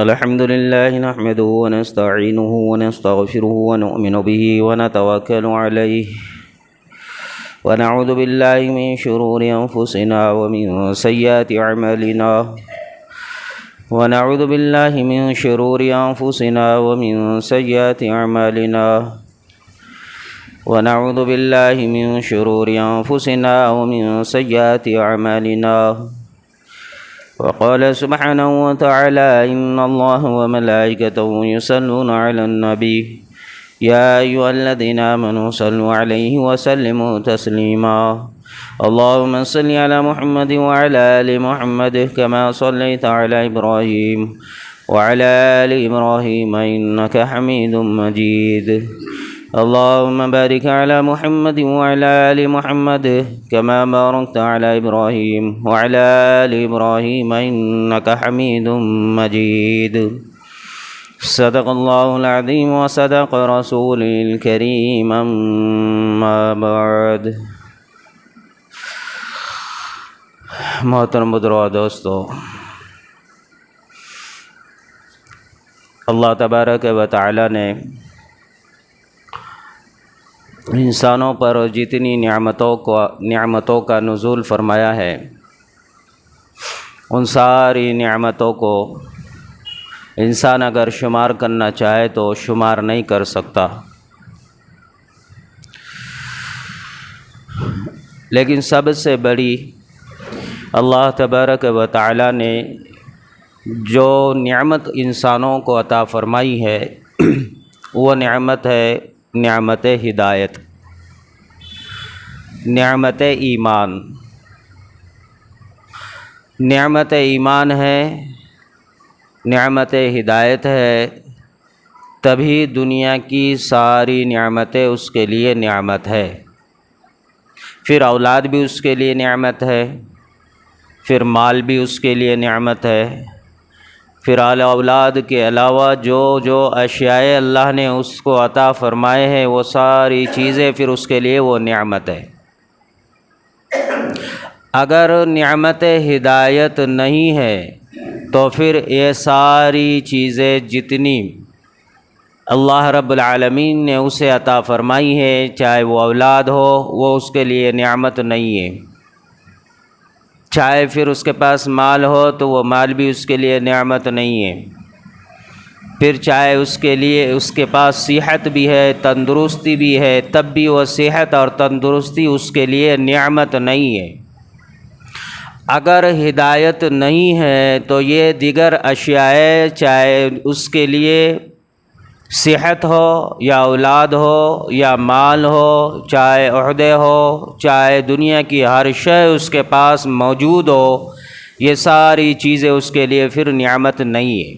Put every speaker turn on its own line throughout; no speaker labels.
الحمد لله نحمده ونستعينه ونستغفره ونؤمن به ونتوكل عليه ونعوذ بالله من شرور أنفسنا ومن سيئات أعمالنا ونعوذ بالله من شرور أنفسنا ومن سيئات أعمالنا ونعوذ بالله من شرور أنفسنا ومن سيئات أعمالنا وقال سبحانه وتعالى إن الله وملائكته يصلون على النبي يا أيها الذين آمنوا صلوا عليه وسلموا تسليما اللهم صل على محمد وعلى آل محمد كما صليت على إبراهيم وعلى آل إبراهيم إنك حميد مجيد اللهم بارك على محمد وعلى آل محمد كما باركت على إبراهيم وعلى آل إبراهيم إنك حميد مجيد صدق الله العظيم وصدق رسوله الكريم أما بعد محترم بزرگوں دوستو، اللہ تبارک و تعالی نے انسانوں پر جتنی نعمتوں کا نزول فرمایا ہے، ان ساری نعمتوں کو انسان اگر شمار کرنا چاہے تو شمار نہیں کر سکتا، لیکن سب سے بڑی اللہ تبارک و تعالی نے جو نعمت انسانوں کو عطا فرمائی ہے وہ نعمت ہے نعمت ہدایت، نعمت ایمان۔ نعمت ایمان ہے، نعمت ہدایت ہے، تبھی دنیا کی ساری نعمتیں اس کے لیے نعمت ہے۔ پھر اولاد بھی اس کے لیے نعمت ہے، پھر مال بھی اس کے لیے نعمت ہے، پھر اولاد کے علاوہ جو اشیاء اللہ نے اس کو عطا فرمائے ہیں وہ ساری چیزیں پھر اس کے لیے وہ نعمت ہے۔ اگر نعمت ہدایت نہیں ہے تو پھر یہ ساری چیزیں جتنی اللہ رب العالمین نے اسے عطا فرمائی ہے، چاہے وہ اولاد ہو، وہ اس کے لیے نعمت نہیں ہے، چاہے پھر اس کے پاس مال ہو تو وہ مال بھی اس کے لیے نعمت نہیں ہے، پھر چاہے اس کے پاس صحت بھی ہے، تندرستی بھی ہے، تب بھی وہ صحت اور تندرستی اس کے لیے نعمت نہیں ہے۔ اگر ہدایت نہیں ہے تو یہ دیگر اشیاء، چاہے اس کے لیے صحت ہو یا اولاد ہو یا مال ہو، چاہے عہدے ہو، چاہے دنیا کی ہر شے اس کے پاس موجود ہو، یہ ساری چیزیں اس کے لیے پھر نعمت نہیں ہے۔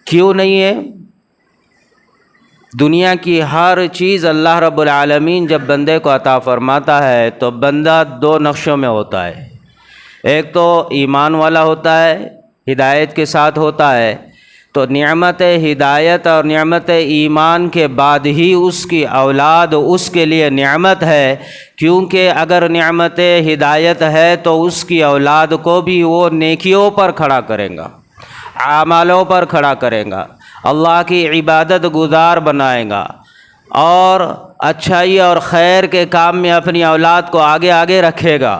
کیوں نہیں ہے؟ دنیا کی ہر چیز اللہ رب العالمین جب بندے کو عطا فرماتا ہے تو بندہ دو نقشوں میں ہوتا ہے، ایک تو ایمان والا ہوتا ہے، ہدایت کے ساتھ ہوتا ہے، تو نعمت ہدایت اور نعمت ایمان کے بعد ہی اس کی اولاد اس کے لیے نعمت ہے، کیونکہ اگر نعمت ہدایت ہے تو اس کی اولاد کو بھی وہ نیکیوں پر کھڑا کرے گا، اعمالوں پر کھڑا کرے گا، اللہ کی عبادت گزار بنائے گا، اور اچھائی اور خیر کے کام میں اپنی اولاد کو آگے رکھے گا۔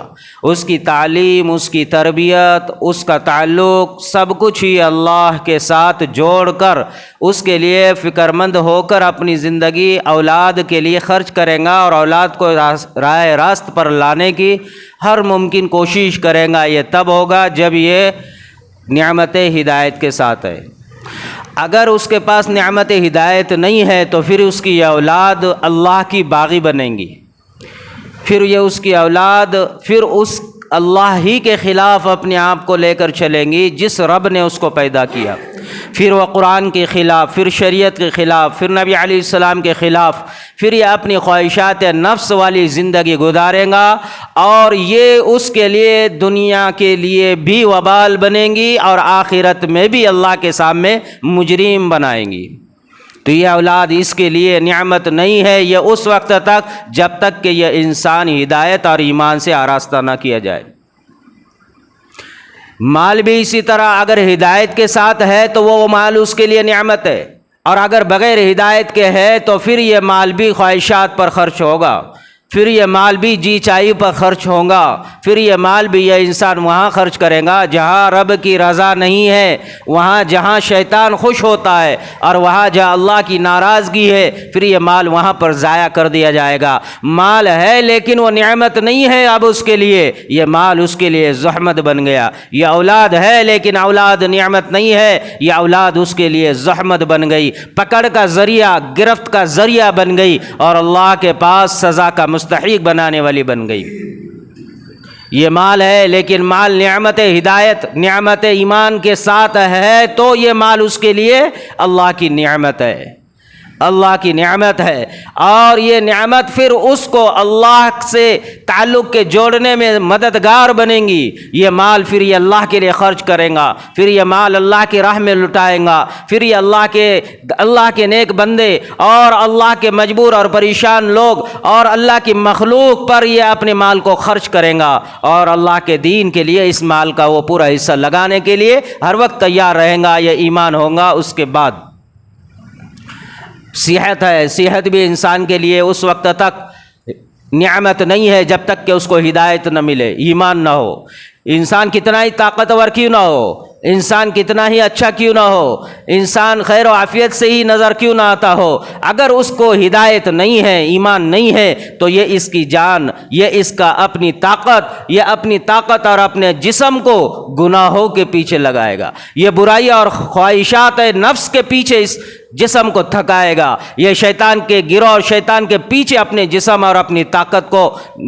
اس کی تعلیم، اس کی تربیت، اس کا تعلق، سب کچھ ہی اللہ کے ساتھ جوڑ کر اس کے لیے فکر مند ہو کر اپنی زندگی اولاد کے لیے خرچ کرے گا، اور اولاد کو راہ راست پر لانے کی ہر ممکن کوشش کرے گا۔ یہ تب ہوگا جب یہ نعمت ہدایت کے ساتھ ہے۔ اگر اس کے پاس نعمت ہدایت نہیں ہے تو پھر اس کی اولاد اللہ کی باغی بنیں گی، پھر یہ اس کی اولاد پھر اس اللہ ہی کے خلاف اپنے آپ کو لے کر چلیں گی جس رب نے اس کو پیدا کیا، پھر وہ قرآن کے خلاف، پھر شریعت کے خلاف، پھر نبی علیہ السلام کے خلاف، پھر یہ اپنی خواہشات نفس والی زندگی گزارے گا، اور یہ اس کے لیے دنیا کے لیے بھی وبال بنیں گی اور آخرت میں بھی اللہ کے سامنے مجرم بنائیں گی۔ تو یہ اولاد اس کے لیے نعمت نہیں ہے، یہ اس وقت تک جب تک کہ یہ انسان ہدایت اور ایمان سے آراستہ نہ کیا جائے۔ مال بھی اسی طرح اگر ہدایت کے ساتھ ہے تو وہ مال اس کے لیے نعمت ہے، اور اگر بغیر ہدایت کے ہے تو پھر یہ مال بھی خواہشات پر خرچ ہوگا، پھر یہ مال بھی جی چاہی پر خرچ ہوگا، پھر یہ مال بھی یہ انسان وہاں خرچ کرے گا جہاں رب کی رضا نہیں ہے، وہاں جہاں شیطان خوش ہوتا ہے، اور وہاں جہاں اللہ کی ناراضگی ہے پھر یہ مال وہاں پر ضائع کر دیا جائے گا۔ مال ہے لیکن وہ نعمت نہیں ہے، اب اس کے لیے یہ مال اس کے لیے زحمت بن گیا۔ یہ اولاد ہے لیکن اولاد نعمت نہیں ہے، یہ اولاد اس کے لیے زحمت بن گئی، پکڑ کا ذریعہ، گرفت کا ذریعہ بن گئی، اور اللہ کے پاس سزا کا مستحق بنانے والی بن گئی۔ یہ مال ہے لیکن مال نعمت ہدایت، نعمت ایمان کے ساتھ ہے تو یہ مال اس کے لیے اللہ کی نعمت ہے، اللہ کی نعمت ہے، اور یہ نعمت پھر اس کو اللہ سے تعلق کے جوڑنے میں مددگار بنیں گی۔ یہ مال پھر یہ اللہ کے لیے خرچ کریں گا، پھر یہ مال اللہ کی راہ میں لٹائیں گا، پھر یہ اللہ کے نیک بندے اور اللہ کے مجبور اور پریشان لوگ اور اللہ کی مخلوق پر یہ اپنے مال کو خرچ کریں گا، اور اللہ کے دین کے لیے اس مال کا وہ پورا حصہ لگانے کے لیے ہر وقت تیار رہیں گا۔ یہ ایمان ہوگا۔ اس کے بعد صحت ہے، صحت بھی انسان کے لیے اس وقت تک نعمت نہیں ہے جب تک کہ اس کو ہدایت نہ ملے، ایمان نہ ہو۔ انسان کتنا ہی طاقتور کیوں نہ ہو، انسان کتنا ہی اچھا کیوں نہ ہو، انسان خیر و عافیت سے ہی نظر کیوں نہ آتا ہو، اگر اس کو ہدایت نہیں ہے، ایمان نہیں ہے، تو یہ اس کی جان، یہ اس کا اپنی طاقت اور اپنے جسم کو گناہوں کے پیچھے لگائے گا، یہ برائی اور خواہشات نفس کے پیچھے اس جسم کو تھکائے گا، یہ شیطان کے گروہ، شیطان کے پیچھے اپنے جسم اور اپنی طاقت کو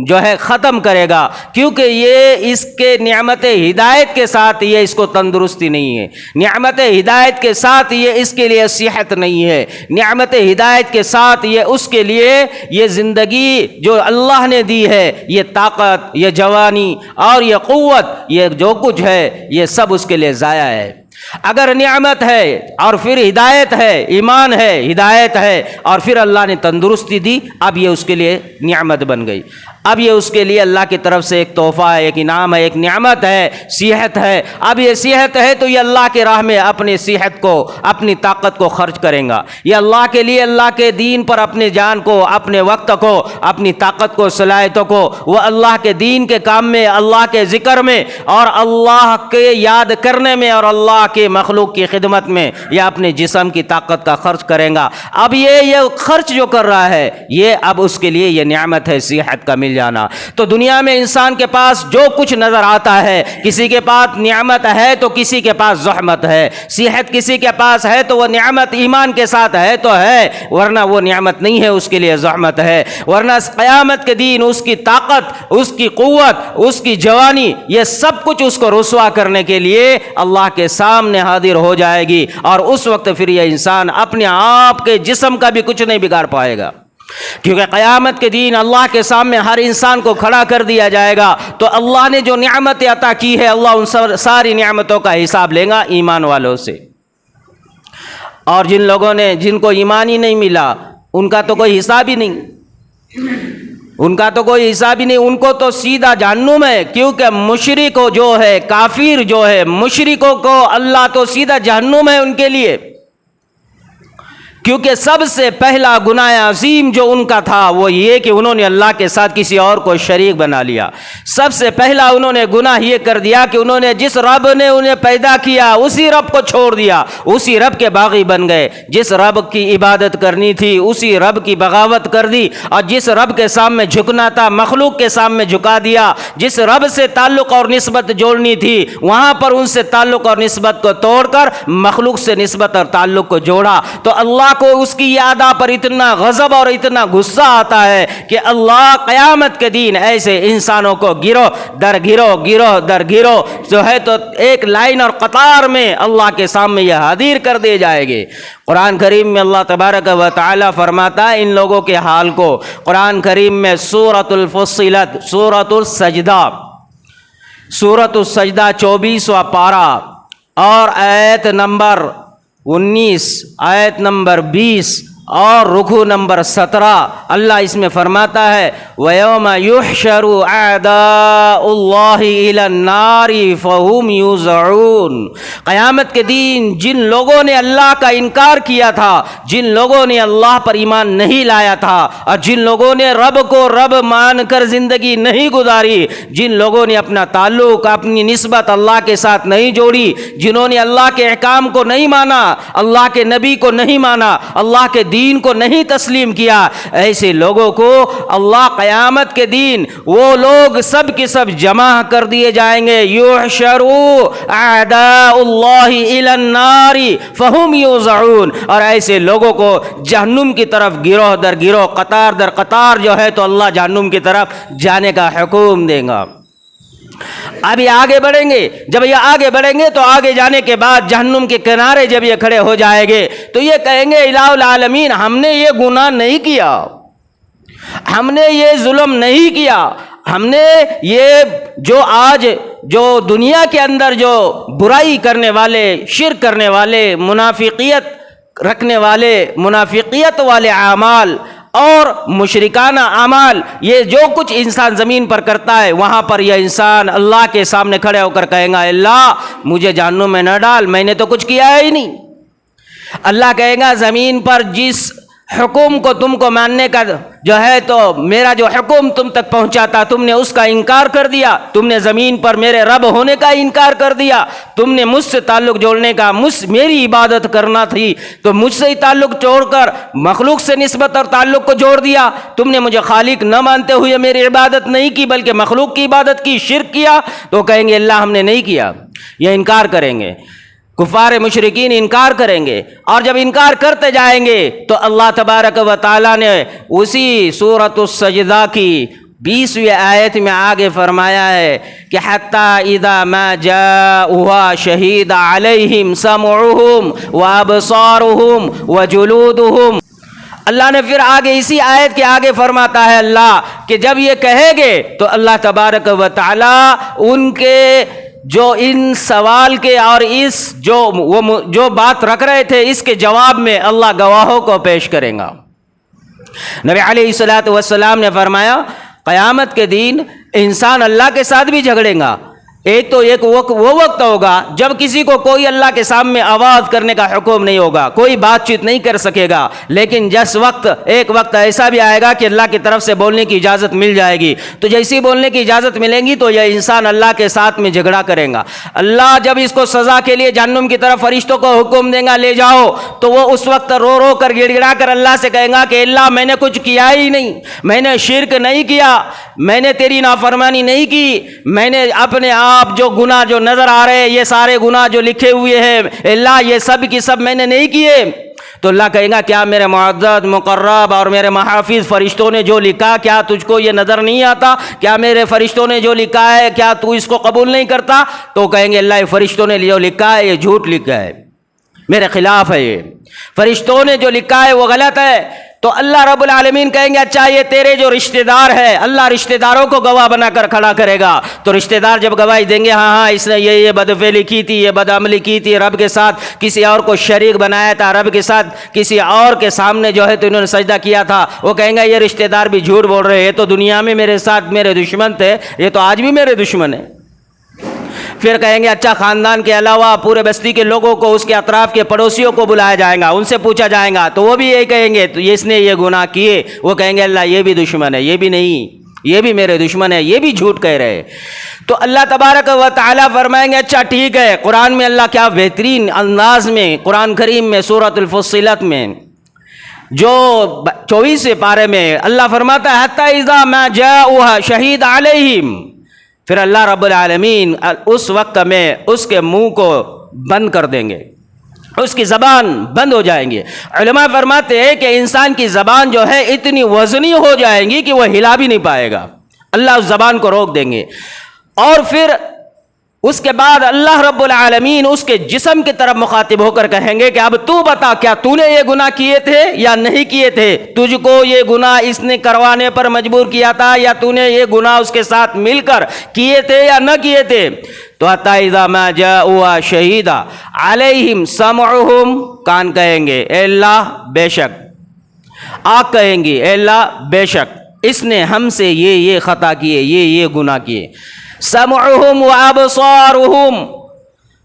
جو ہے ختم کرے گا، کیونکہ یہ اس کے نعمت ہدایت کے ساتھ یہ اس کو تندرستی نہیں ہے، نعمت ہدایت کے ساتھ یہ اس کے لیے صحت نہیں ہے، نعمت ہدایت کے ساتھ یہ اس کے لیے یہ زندگی جو اللہ نے دی ہے، یہ طاقت، یہ جوانی اور یہ قوت، یہ جو کچھ ہے یہ سب اس کے لیے ضائع ہے۔ اگر نعمت ہے اور پھر ہدایت ہے، ایمان ہے، ہدایت ہے، اور پھر اللہ نے تندرستی دی، اب یہ اس کے لیے نعمت بن گئی، اب یہ اس کے لیے اللہ کی طرف سے ایک تحفہ ہے، ایک انعام ہے، ایک نعمت ہے، صحت ہے۔ اب یہ صحت ہے تو یہ اللہ کے راہ میں اپنی صحت کو، اپنی طاقت کو خرچ کریں گا، یہ اللہ کے لیے، اللہ کے دین پر اپنے جان کو، اپنے وقت کو، اپنی طاقت کو، صلاحیتوں کو وہ اللہ کے دین کے کام میں، اللہ کے ذکر میں اور اللہ کے یاد کرنے میں اور اللہ کے مخلوق کی خدمت میں یہ اپنے جسم کی طاقت کا خرچ کریں گا۔ اب یہ خرچ جو کر رہا ہے یہ اب اس کے لیے یہ نعمت ہے، صحت کا مل جانا۔ تو دنیا میں انسان کے پاس جو کچھ نظر آتا ہے، کسی کے پاس نعمت ہے تو کسی کے پاس زحمت ہے، صحت کسی کے پاس ہے تو وہ نعمت ایمان کے ساتھ ہے تو ہے، ورنہ وہ نعمت نہیں ہے، اس کے لیے زحمت ہے۔ ورنہ قیامت کے دن اس کی طاقت، اس کی قوت، اس کی جوانی، یہ سب کچھ اس کو رسوا کرنے کے لیے اللہ کے سامنے حاضر ہو جائے گی، اور اس وقت پھر یہ انسان اپنے آپ کے جسم کا بھی کچھ نہیں بگاڑ پائے گا، کیونکہ قیامت کے دن اللہ کے سامنے ہر انسان کو کھڑا کر دیا جائے گا، تو اللہ نے جو نعمت عطا کی ہے اللہ ان ساری نعمتوں کا حساب لے گا ایمان والوں سے۔ اور جن کو ایمان ہی نہیں ملا ان کا تو کوئی حساب ہی نہیں، ان کا تو کوئی حساب ہی نہیں، ان کو تو سیدھا جہنم ہے، کیونکہ مشرک جو ہے، کافر جو ہے، مشرکوں کو اللہ تو سیدھا جہنم ہے ان کے لیے، کیونکہ سب سے پہلا گناہ عظیم جو ان کا تھا وہ یہ کہ انہوں نے اللہ کے ساتھ کسی اور کو شریک بنا لیا۔ سب سے پہلا انہوں نے گناہ یہ کر دیا کہ انہوں نے جس رب نے انہیں پیدا کیا اسی رب کو چھوڑ دیا، اسی رب کے باغی بن گئے، جس رب کی عبادت کرنی تھی اسی رب کی بغاوت کر دی، اور جس رب کے سامنے جھکنا تھا مخلوق کے سامنے جھکا دیا، جس رب سے تعلق اور نسبت جوڑنی تھی وہاں پر ان سے تعلق اور نسبت کو توڑ کر مخلوق سے نسبت اور تعلق کو جوڑا، تو اللہ کو اس کی ادا پر اتنا غضب اور اتنا غصہ آتا ہے کہ اللہ قیامت کے دن ایسے انسانوں کو گروہ در گروہ جو ہے تو ایک لائن اور قطار میں اللہ کے سامنے یہ حاضر کر دے جائے گے۔ قرآن کریم میں اللہ تبارک و تعالی فرماتا ہے ان لوگوں کے حال کو، قرآن کریم میں سورۃ الفصلت، سورۃ السجدہ 24واں پارہ اور آیت نمبر 19، آیت نمبر 20 اور رکوع نمبر 17 اللہ اس میں فرماتا ہے وَيَوْمَ يُحْشَرُ أَعْدَاءُ اللَّهِ إِلَى النَّارِ فَهُمْ يُوزَعُونَ، قیامت کے دن جن لوگوں نے اللہ کا انکار کیا تھا، جن لوگوں نے اللہ پر ایمان نہیں لایا تھا، اور جن لوگوں نے رب کو رب مان کر زندگی نہیں گزاری، جن لوگوں نے اپنا تعلق اپنی نسبت اللہ کے ساتھ نہیں جوڑی، جنہوں نے اللہ کے احکام کو نہیں مانا، اللہ کے نبی کو نہیں مانا، اللہ کے دین کو نہیں تسلیم کیا، ایسے لوگوں کو اللہ قیامت کے دن وہ لوگ سب کے سب جمع کر دیے جائیں گے۔ یحشروا اعداء اللہ الی النار فہم یوزعون، اور ایسے لوگوں کو جہنم کی طرف گروہ در گروہ قطار در قطار جو ہے تو اللہ جہنم کی طرف جانے کا حکم دے گا۔ اب یہ آگے بڑھیں گے، جب یہ آگے بڑھیں گے تو آگے جانے کے بعد جہنم کے کنارے جب یہ کھڑے ہو جائیں گے تو یہ کہیں گے الہ العالمین ہم نے یہ گناہ نہیں کیا، ہم نے یہ ظلم نہیں کیا، ہم نے یہ جو آج جو دنیا کے اندر جو برائی کرنے والے، شرک کرنے والے، منافقیت رکھنے والے، منافقیت والے اعمال اور مشرکانہ اعمال، یہ جو کچھ انسان زمین پر کرتا ہے، وہاں پر یہ انسان اللہ کے سامنے کھڑے ہو کر کہے گا اللہ مجھے جہنم میں نہ ڈال، میں نے تو کچھ کیا ہی نہیں۔ اللہ کہے گا زمین پر جس حکم کو تم کو ماننے کا جو ہے تو میرا جو حکم تم تک پہنچاتا تم نے اس کا انکار کر دیا، تم نے زمین پر میرے رب ہونے کا انکار کر دیا، تم نے مجھ سے تعلق جوڑنے کا، میری عبادت کرنا تھی تو مجھ سے ہی تعلق جوڑ کر مخلوق سے نسبت اور تعلق کو جوڑ دیا، تم نے مجھے خالق نہ مانتے ہوئے میری عبادت نہیں کی بلکہ مخلوق کی عبادت کی، شرک کیا، تو کہیں گے اللہ ہم نے نہیں کیا، یہ انکار کریں گے۔ کفار مشرکین انکار کریں گے، اور جب انکار کرتے جائیں گے تو اللہ تبارک و تعالیٰ نے اسی سورۃ السجدہ کی 20ویں آیت میں آگے فرمایا ہے کہ حتی اذا ما جاءوها شہید علیہم سمعہم وابصارہم وجلودہم، اللہ نے پھر آگے اسی آیت کے آگے فرماتا ہے اللہ کہ جب یہ کہیں گے تو اللہ تبارک و تعالیٰ ان کے جو ان سوال کے اور اس جو بات رکھ رہے تھے اس کے جواب میں اللہ گواہوں کو پیش کرے گا۔ نبی علیہ الصلوۃ والسلام نے فرمایا قیامت کے دن انسان اللہ کے ساتھ بھی جھگڑے گا، ایک وہ وقت ہوگا جب کسی کو کوئی اللہ کے سامنے آواز کرنے کا حکم نہیں ہوگا، کوئی بات چیت نہیں کر سکے گا، لیکن ایک وقت ایسا بھی آئے گا کہ اللہ کی طرف سے بولنے کی اجازت مل جائے گی، تو جیسی بولنے کی اجازت ملے گی تو یہ انسان اللہ کے ساتھ میں جھگڑا کرے گا۔ اللہ جب اس کو سزا کے لیے جہنم کی طرف فرشتوں کو حکم دے گا لے جاؤ، تو وہ اس وقت رو رو کر گڑ گڑا کر اللہ سے کہے گا کہ اللہ میں نے کچھ کیا ہی نہیں، میں نے شرک نہیں کیا، میں نے تیری نافرمانی نہیں کی، میں نے اپنے آپ جو گناہ جو نظر آ رہے ہیں یہ سارے گناہ جو لکھے ہوئے ہیں اللہ یہ سب کی سب میں نے نہیں کیے، تو اللہ کہے گا کیا میرے معزز مقرب اور میرے محافظ فرشتوں نے جو لکھا کیا تجھ کو یہ نظر نہیں آتا؟ کیا میرے فرشتوں نے جو لکھا ہے کیا تو اس کو قبول نہیں کرتا؟ تو کہیں گے اللہ فرشتوں نے جو لکھا ہے یہ جھوٹ لکھا ہے، میرے خلاف ہے، یہ فرشتوں نے جو لکھا ہے وہ غلط ہے۔ تو اللہ رب العالمین کہیں گے اچھا یہ تیرے جو رشتہ دار ہے، اللہ رشتہ داروں کو گواہ بنا کر کھڑا کرے گا، تو رشتہ دار جب گواہی دیں گے ہاں اس نے یہ بدفعلی کی تھی، یہ بدعملی کی تھی، رب کے ساتھ کسی اور کو شریک بنایا تھا، رب کے ساتھ کسی اور کے سامنے جو ہے تو انہوں نے سجدہ کیا تھا، وہ کہیں گے یہ رشتہ دار بھی جھوٹ بول رہے ہیں، یہ تو دنیا میں میرے ساتھ میرے دشمن تھے، یہ تو آج بھی میرے دشمن ہیں۔ پھر کہیں گے اچھا خاندان کے علاوہ پورے بستی کے لوگوں کو، اس کے اطراف کے پڑوسیوں کو بلایا جائے گا، ان سے پوچھا جائے گا تو وہ بھی یہی کہیں گے تو اس نے یہ گناہ کیے، وہ کہیں گے اللہ یہ بھی دشمن ہے، یہ بھی نہیں، یہ بھی میرے دشمن ہے، یہ بھی جھوٹ کہہ رہے ہیں۔ تو اللہ تبارک و تعالیٰ فرمائیں گے اچھا ٹھیک ہے، قرآن میں اللہ کیا بہترین انداز میں قرآن کریم میں سورۃ الفصلت میں جو 24 پارے میں اللہ فرماتا ہے حتی اذا ما جاءوها شہید علیہم، پھر اللہ رب العالمین اس وقت میں اس کے منہ کو بند کر دیں گے، اس کی زبان بند ہو جائیں گے۔ علماء فرماتے ہیں کہ انسان کی زبان جو ہے اتنی وزنی ہو جائیں گی کہ وہ ہلا بھی نہیں پائے گا، اللہ اس زبان کو روک دیں گے، اور پھر اس کے بعد اللہ رب العالمین اس کے جسم کی طرف مخاطب ہو کر کہیں گے کہ اب تو بتا کیا تو نے یہ گناہ کیے تھے یا نہیں کیے تھے؟ تجھ کو یہ گناہ اس نے کروانے پر مجبور کیا تھا یا تو نے یہ گناہ اس کے ساتھ مل کر کیے تھے یا نہ کیے تھے؟ تو حتی اذا ما جاءوا شہیدا علیہم سمعہم، کان کہیں گے اے اللہ بے شک آگ کہیں گی اے اللہ بے شک اس نے ہم سے یہ خطا کیے، یہ گناہ کیے۔ سمعہم وابصارہم،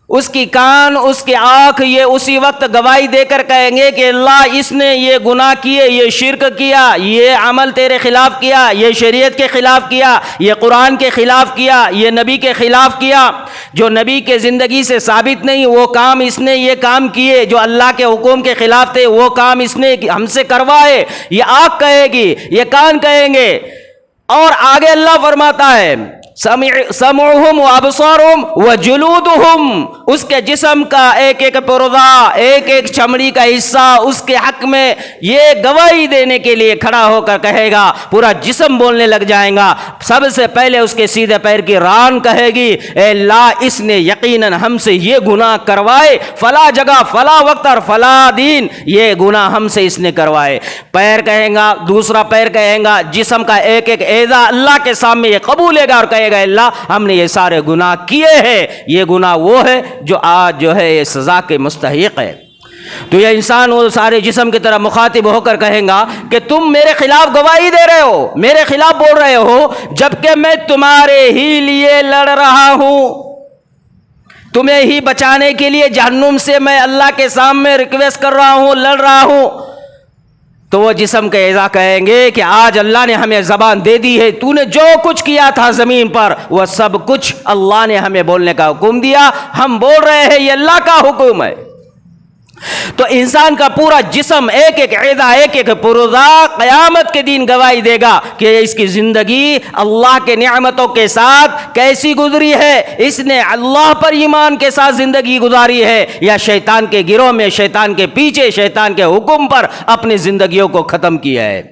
اس کی کان، اس کی آنکھ، یہ اسی وقت گواہی دے کر کہیں گے کہ اللہ اس نے یہ گناہ کیے، یہ شرک کیا، یہ عمل تیرے خلاف کیا، یہ شریعت کے خلاف کیا، یہ قرآن کے خلاف کیا، یہ نبی کے خلاف کیا، جو نبی کے زندگی سے ثابت نہیں وہ کام اس نے یہ کام کیے، جو اللہ کے حکم کے خلاف تھے وہ کام اس نے ہم سے کروائے۔ یہ آنکھ کہے گی، یہ کان کہیں گے۔ اور آگے اللہ فرماتا ہے سمعہم وابصارہم وجلودہم، اس کے جسم کا ایک ایک پرزہ، ایک ایک چمڑی کا حصہ اس کے حق میں یہ گواہی دینے کے لیے کھڑا ہو کر کہے گا، پورا جسم بولنے لگ جائے گا۔ سب سے پہلے اس کے سیدھے پیر کی ران کہے گی اے اللہ اس نے یقیناً ہم سے یہ گناہ کروائے، فلاں جگہ فلاں وقت اور فلاں دین یہ گناہ ہم سے اس نے کروائے۔ پیر کہیں گا، دوسرا پیر کہیں گا، جسم کا ایک ایک اعضا اللہ کے سامنے یہ قبولے گا اور کہے گا اللہ ہم نے یہ سارے گناہ کیے ہیں، یہ گناہ وہ ہے جو آج جو ہے یہ سزا کے مستحق ہے۔ تو یہ انسان وہ سارے جسم کی طرح مخاطب ہو کر کہیں گا کہ تم میرے خلاف گواہی دے رہے ہو، میرے خلاف بول رہے ہو، جبکہ میں تمہارے ہی لیے لڑ رہا ہوں، تمہیں ہی بچانے کے لیے جہنم سے میں اللہ کے سامنے ریکویسٹ کر رہا ہوں، لڑ رہا ہوں۔ تو وہ جسم کے اعضا کہیں گے کہ آج اللہ نے ہمیں زبان دے دی ہے، تو نے جو کچھ کیا تھا زمین پر وہ سب کچھ اللہ نے ہمیں بولنے کا حکم دیا، ہم بول رہے ہیں یہ اللہ کا حکم ہے۔ تو انسان کا پورا جسم ایک ایک اعضا، ایک ایک پرزہ قیامت کے دن گواہی دے گا کہ اس کی زندگی اللہ کے نعمتوں کے ساتھ کیسی گزری ہے، اس نے اللہ پر ایمان کے ساتھ زندگی گزاری ہے یا شیطان کے گروہ میں، شیطان کے پیچھے، شیطان کے حکم پر اپنی زندگیوں کو ختم کیا ہے۔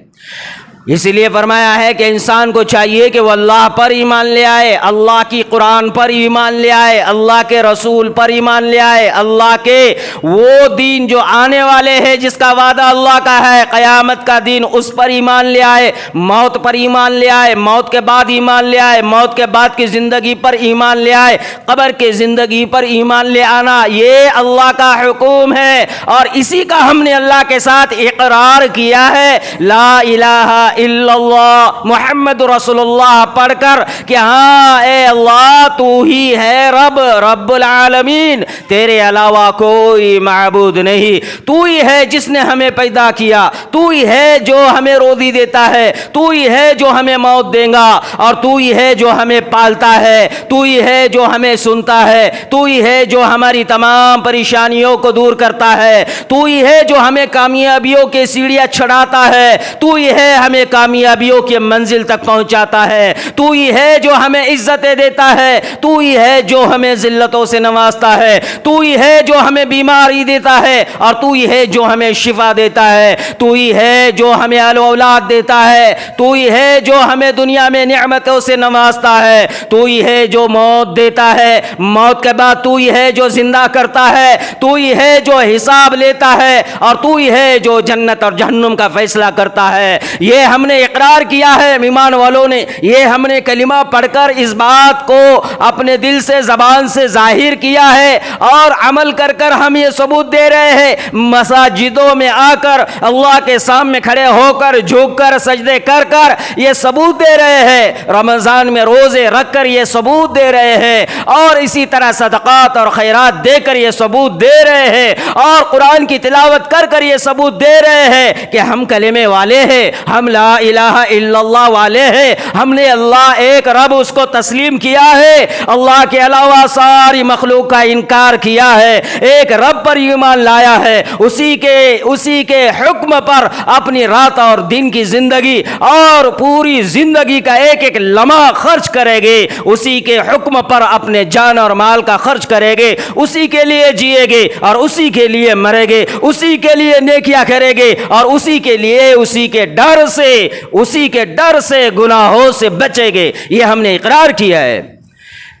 اسی لیے فرمایا ہے کہ انسان کو چاہیے کہ وہ اللہ پر ایمان لے آئے، اللہ کی قرآن پر ایمان لے آئے، اللہ کے رسول پر ایمان لے آئے، اللہ کے وہ دین جو آنے والے ہیں جس کا وعدہ اللہ کا ہے، قیامت کا دین، اس پر ایمان لے آئے، موت پر ایمان لے آئے، موت کے بعد ایمان لے آئے، موت کے بعد کی زندگی پر ایمان لے آئے، قبر کی زندگی پر ایمان لے آنا، یہ اللہ کا حکم ہے۔ اور اسی کا ہم نے اللہ کے ساتھ اقرار کیا ہے، لا الہ الا اللہ محمد رسول اللہ پڑھ کر کہ ہاں اے اللہ تو ہی ہے رب العالمین، تیرے علاوہ کوئی معبود نہیں، تو ہی ہے جس نے ہمیں پیدا کیا، تو ہی ہے جو ہمیں روزی دیتا ہے، تو ہی ہے جو ہمیں موت دے گا، اور تو ہی ہے جو ہمیں پالتا ہے، تو ہی ہے جو ہمیں سنتا ہے، تو ہی ہے جو ہماری تمام پریشانیوں کو دور کرتا ہے، تو ہی ہے جو ہمیں کامیابیوں کے سیڑھیاں چڑھاتا ہے، تو ہی ہے ہمیں کامیابیوں کی منزل تک پہنچاتا ہے، تو ہی ہے جو ہمیں عزتیں دیتا ہے، تو ہی ہے جو ہمیں ذلتوں سے نوازتا ہے، تو ہی ہے جو ہمیں بیماری دیتا ہے، اور تو ہی ہے جو ہمیں شفا دیتا ہے، تو ہی ہے جو ہمیں اولاد دیتا ہے، تو ہی ہے جو ہمیں دنیا میں نعمتوں سے نوازتا ہے، تو ہی ہے جو موت دیتا ہے، موت کے بعد تو ہی ہے جو زندہ کرتا ہے، تو ہی ہے جو حساب لیتا ہے، اور تو ہی ہے جو جنت اور جہنم کا فیصلہ کرتا ہے۔ یہ ہم نے اقرار کیا ہے ایمان والوں نے، یہ ہم نے کلمہ پڑھ کر اس بات کو اپنے دل سے، زبان سے ظاہر کیا ہے، اور عمل کر کر ہم یہ ثبوت دے رہے ہیں، مساجدوں میں آ کر اللہ کے سامنے کھڑے ہو کر، جھک کر، سجدے کر کر یہ ثبوت دے رہے ہیں، رمضان میں روزے رکھ کر یہ ثبوت دے رہے ہیں، اور اسی طرح صدقات اور خیرات دے کر یہ ثبوت دے رہے ہیں، اور قرآن کی تلاوت کر کر یہ ثبوت دے رہے ہیں کہ ہم کلمے والے ہیں، ہم لا الہ الا اللہ والے ہیں، ہم نے اللہ ایک رب اس کو تسلیم کیا ہے، اللہ کے علاوہ ساری مخلوق کا انکار کیا ہے، ایک رب پر ایمان لایا ہے، اسی کے حکم پر اپنی رات اور دن کی زندگی اور پوری زندگی کا ایک ایک لمحہ خرچ کرے گے، اسی کے حکم پر اپنے جان اور مال کا خرچ کرے گے، اسی کے لیے جیے گے اور اسی کے لیے مرے گے، اسی کے لیے نیکیاں کرے گے، اور اسی کے لیے اسی کے ڈر سے گناہوں سے بچے گے۔ یہ ہم نے اقرار کیا ہے۔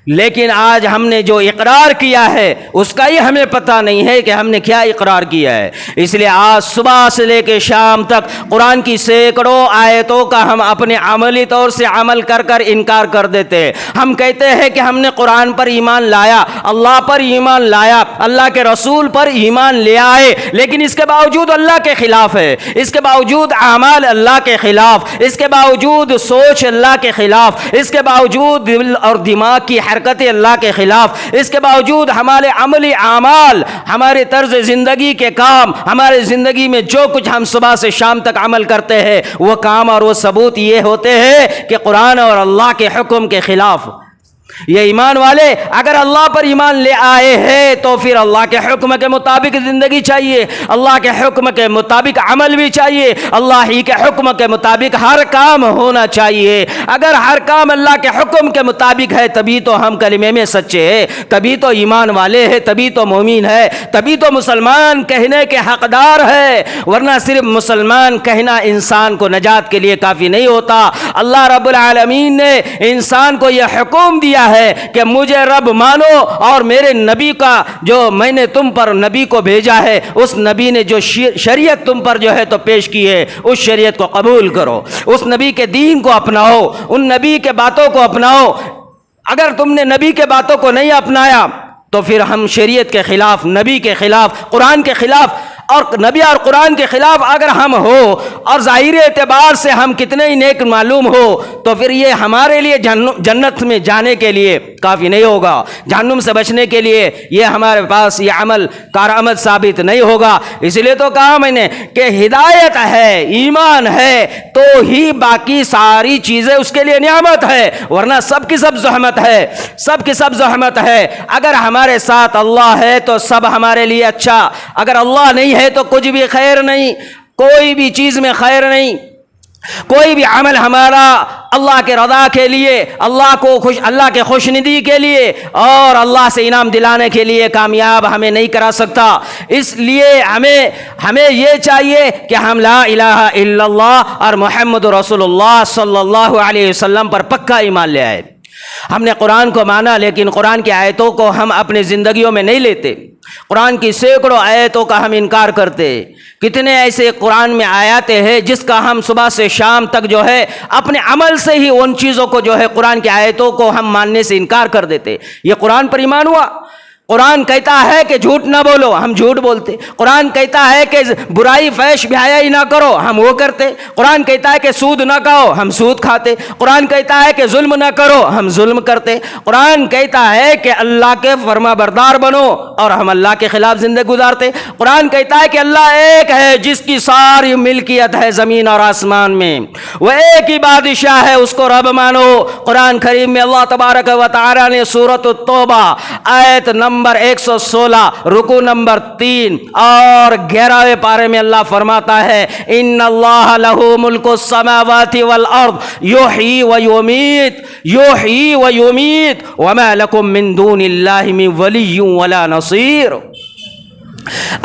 لیکن آج ہم نے جو اقرار کیا ہے اس کا ہی ہمیں پتہ نہیں ہے کہ ہم نے کیا اقرار کیا ہے۔ اس لیے آج صبح سے لے کے شام تک قرآن کی سینکڑوں آیتوں کا ہم اپنے عملی طور سے عمل کر کر انکار کر دیتے ہیں۔ ہم کہتے ہیں کہ ہم نے قرآن پر ایمان لایا، اللہ پر ایمان لایا، اللہ کے رسول پر ایمان لے آئے، لیکن اس کے باوجود اللہ کے خلاف ہے، اس کے باوجود اعمال اللہ کے خلاف، اس کے باوجود سوچ اللہ کے خلاف، اس کے باوجود دل اور دماغ کی حرکتیں اللہ کے خلاف، اس کے باوجود ہمارے عملی اعمال، ہمارے طرز زندگی کے کام، ہمارے زندگی میں جو کچھ ہم صبح سے شام تک عمل کرتے ہیں وہ کام اور وہ ثبوت یہ ہوتے ہیں کہ قرآن اور اللہ کے حکم کے خلاف۔ یہ ایمان والے اگر اللہ پر ایمان لے آئے ہیں تو پھر اللہ کے حکم کے مطابق زندگی چاہیے، اللہ کے حکم کے مطابق عمل بھی چاہیے، اللہ ہی کے حکم کے مطابق ہر کام ہونا چاہیے۔ اگر ہر کام اللہ کے حکم کے مطابق ہے تبھی تو ہم کلمے میں سچے ہیں، تبھی تو ایمان والے ہیں، تبھی تو مومن ہے، تبھی تو مسلمان کہنے کے حقدار ہے، ورنہ صرف مسلمان کہنا انسان کو نجات کے لیے کافی نہیں ہوتا۔ اللہ رب العالمین نے انسان کو یہ حکم دیا ہے کہ مجھے رب مانو اور میرے نبی کا جو میں نے تم پر نبی کو بھیجا ہے اس نبی نے جو شریعت تم پر جو ہے تو پیش کی ہے اس شریعت کو قبول کرو، اس نبی کے دین کو اپناؤ، ان نبی کے باتوں کو اپناؤ۔ اگر تم نے نبی کے باتوں کو نہیں اپنایا تو پھر ہم شریعت کے خلاف، نبی کے خلاف، قرآن کے خلاف، اور نبی اور قرآن کے خلاف اگر ہم ہو اور ظاہری اعتبار سے ہم کتنے ہی نیک معلوم ہو تو پھر یہ ہمارے لیے جنت میں جانے کے لیے کافی نہیں ہوگا، جہنم سے بچنے کے لیے یہ ہمارے پاس یہ عمل کارآمد ثابت نہیں ہوگا۔ اس لیے تو کہا میں نے کہ ہدایت ہے، ایمان ہے تو ہی باقی ساری چیزیں اس کے لیے نعمت ہے، ورنہ سب کی سب زحمت ہے، سب کی سب زحمت ہے۔ اگر ہمارے ساتھ اللہ ہے تو سب ہمارے لیے اچھا، اگر اللہ نہیں ہے تو کچھ بھی خیر نہیں، کوئی بھی چیز میں خیر نہیں، کوئی بھی عمل ہمارا اللہ کے رضا کے لیے، اللہ کے خوشندی کے لیے اور اللہ سے انعام دلانے کے لیے کامیاب ہمیں نہیں کرا سکتا۔ اس لیے ہمیں یہ چاہیے کہ ہم لا الہ الا اللہ اور محمد رسول اللہ صلی اللہ علیہ وسلم پر پکا ایمان لے آئے۔ ہم نے قرآن کو مانا لیکن قرآن کی آیتوں کو ہم اپنی زندگیوں میں نہیں لیتے، قرآن کی سینکڑوں آیتوں کا ہم انکار کرتے۔ کتنے ایسے قرآن میں آیاتیں ہیں جس کا ہم صبح سے شام تک جو ہے اپنے عمل سے ہی ان چیزوں کو جو ہے قرآن کی آیتوں کو ہم ماننے سے انکار کر دیتے۔ یہ قرآن پر ایمان ہوا؟ قرآن کہتا ہے کہ جھوٹ نہ بولو، ہم جھوٹ بولتے۔ قرآن کہتا ہے کہ برائی فحش بیائی نہ کرو، ہم وہ کرتے۔ قرآن کہتا ہے کہ سود نہ کھاؤ، ہم سود کھاتے۔ قرآن کہتا ہے کہ ظلم نہ کرو، ہم ظلم کرتے۔ قرآن کہتا ہے کہ اللہ کے فرما بردار بنو اور ہم اللہ کے خلاف زندگی گزارتے۔ قرآن کہتا ہے کہ اللہ ایک ہے جس کی ساری ملکیت ہے زمین اور آسمان میں، وہ ایک ہی بادشاہ ہے، اس کو رب مانو۔ قرآن کریم میں اللہ تبارک و تعالی نے سورۃ التوبہ آیت نمبر 116 رکوع نمبر 3 اور 11ویں پارے میں اللہ فرماتا ہے ان اللہ لہ ملک السماوات والارض یحیی و یمیت وما لکم من دون اللہ من ولی ولا نصیر۔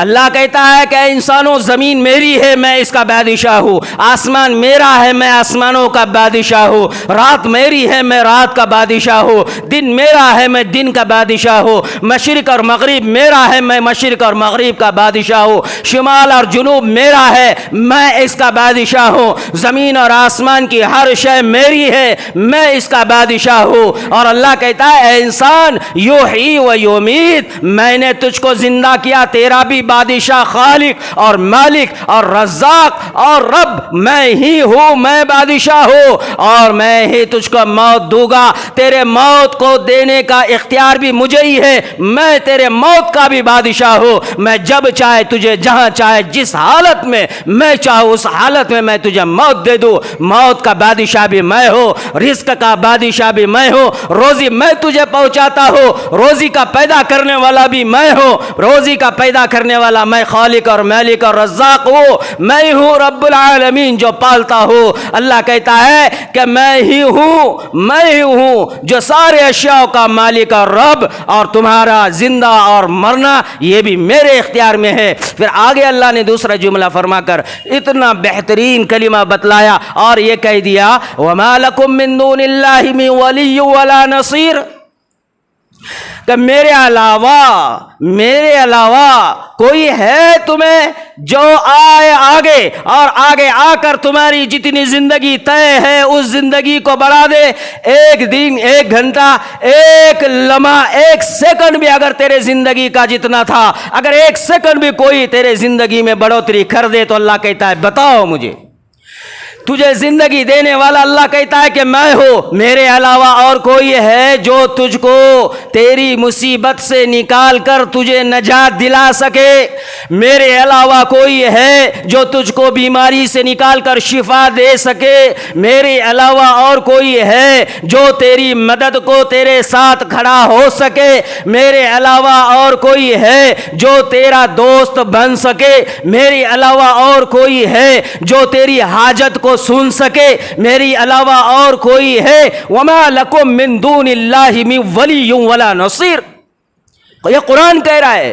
اللہ کہتا ہے کہ انسانوں زمین میری ہے، میں اس کا بادشاہ ہوں، آسمان میرا ہے، میں آسمانوں کا بادشاہ ہوں، رات میری ہے، میں رات کا بادشاہ ہوں، دن میرا ہے، میں دن کا بادشاہ ہوں، مشرق اور مغرب میرا ہے، میں مشرق اور مغرب کا بادشاہ ہوں، شمال اور جنوب میرا ہے، میں اس کا بادشاہ ہوں، زمین اور آسمان کی ہر شے میری ہے، میں اس کا بادشاہ ہوں۔ اور اللہ کہتا ہے اے انسان یحیی و یمیت، میں نے تجھ کو زندہ کیا، تیرا بھی بادشاہ، خالق اور مالک اور رزاق اور رب میں ہی ہوں، میں بادشاہ ہوں اور میں ہی تجھ کو موت دوں گا، تیرے موت کو دینے کا اختیار بھی مجھے ہی ہے، میں تیرے موت کا بھی بادشاہ ہوں، میں جب چاہے تجھے جہاں چاہے جس حالت میں میں چاہوں اس حالت میں میں تجھے موت دے دوں، موت کا بادشاہ بھی میں ہوں، رزق کا بادشاہ بھی میں ہوں، روزی میں تجھے پہنچاتا ہوں، روزی کا پیدا کرنے والا بھی میں ہوں، روزی کا پیدا کرنے والا میں خالق اور مالک اور رزاق ہوں، میں ہوں رب العالمین جو پالتا ہوں۔ اللہ کہتا ہے کہ میں ہی ہوں جو سارے اشیاء کا مالک اور رب، اور تمہارا زندہ اور مرنا یہ بھی میرے اختیار میں ہے۔ پھر آگے اللہ نے دوسرا جملہ فرما کر اتنا بہترین کلمہ بتلایا اور یہ کہہ دیا وَمَا لَكُم مِّن دُونِ اللَّهِ مِن وَلِيٍّ وَلَا نَصِيرٍ۔ کہ میرے علاوہ کوئی ہے تمہیں جو آئے آگے اور آگے آ کر تمہاری جتنی زندگی طے ہے اس زندگی کو بڑھا دے؟ ایک دن، ایک گھنٹہ، ایک لمحہ، ایک سیکنڈ بھی اگر تیرے زندگی کا جتنا تھا، اگر ایک سیکنڈ بھی کوئی تیرے زندگی میں بڑھوتری کر دے تو اللہ کہتا ہے بتاؤ مجھے۔ تجھے زندگی دینے والا اللہ کہتا ہے کہ میں ہوں، میرے علاوہ اور کوئی ہے جو تجھ کو تیری مصیبت سے نکال کر تجھے نجات دلا سکے؟ میرے علاوہ کوئی ہے جو تجھ کو بیماری سے نکال کر شفا دے سکے؟ میرے علاوہ اور کوئی ہے جو تیری مدد کو تیرے ساتھ کھڑا ہو سکے؟ میرے علاوہ اور کوئی ہے جو تیرا دوست بن سکے؟ میرے علاوہ اور کوئی ہے جو تیری حاجت کو سن سکے؟ میری علاوہ اور کوئی ہے؟ وَمَا لَكُم مِّن دُونِ اللَّهِ مِن وَلِيٌّ وَلَا نَصِيرٌ۔ یہ قرآن کہہ رہا ہے،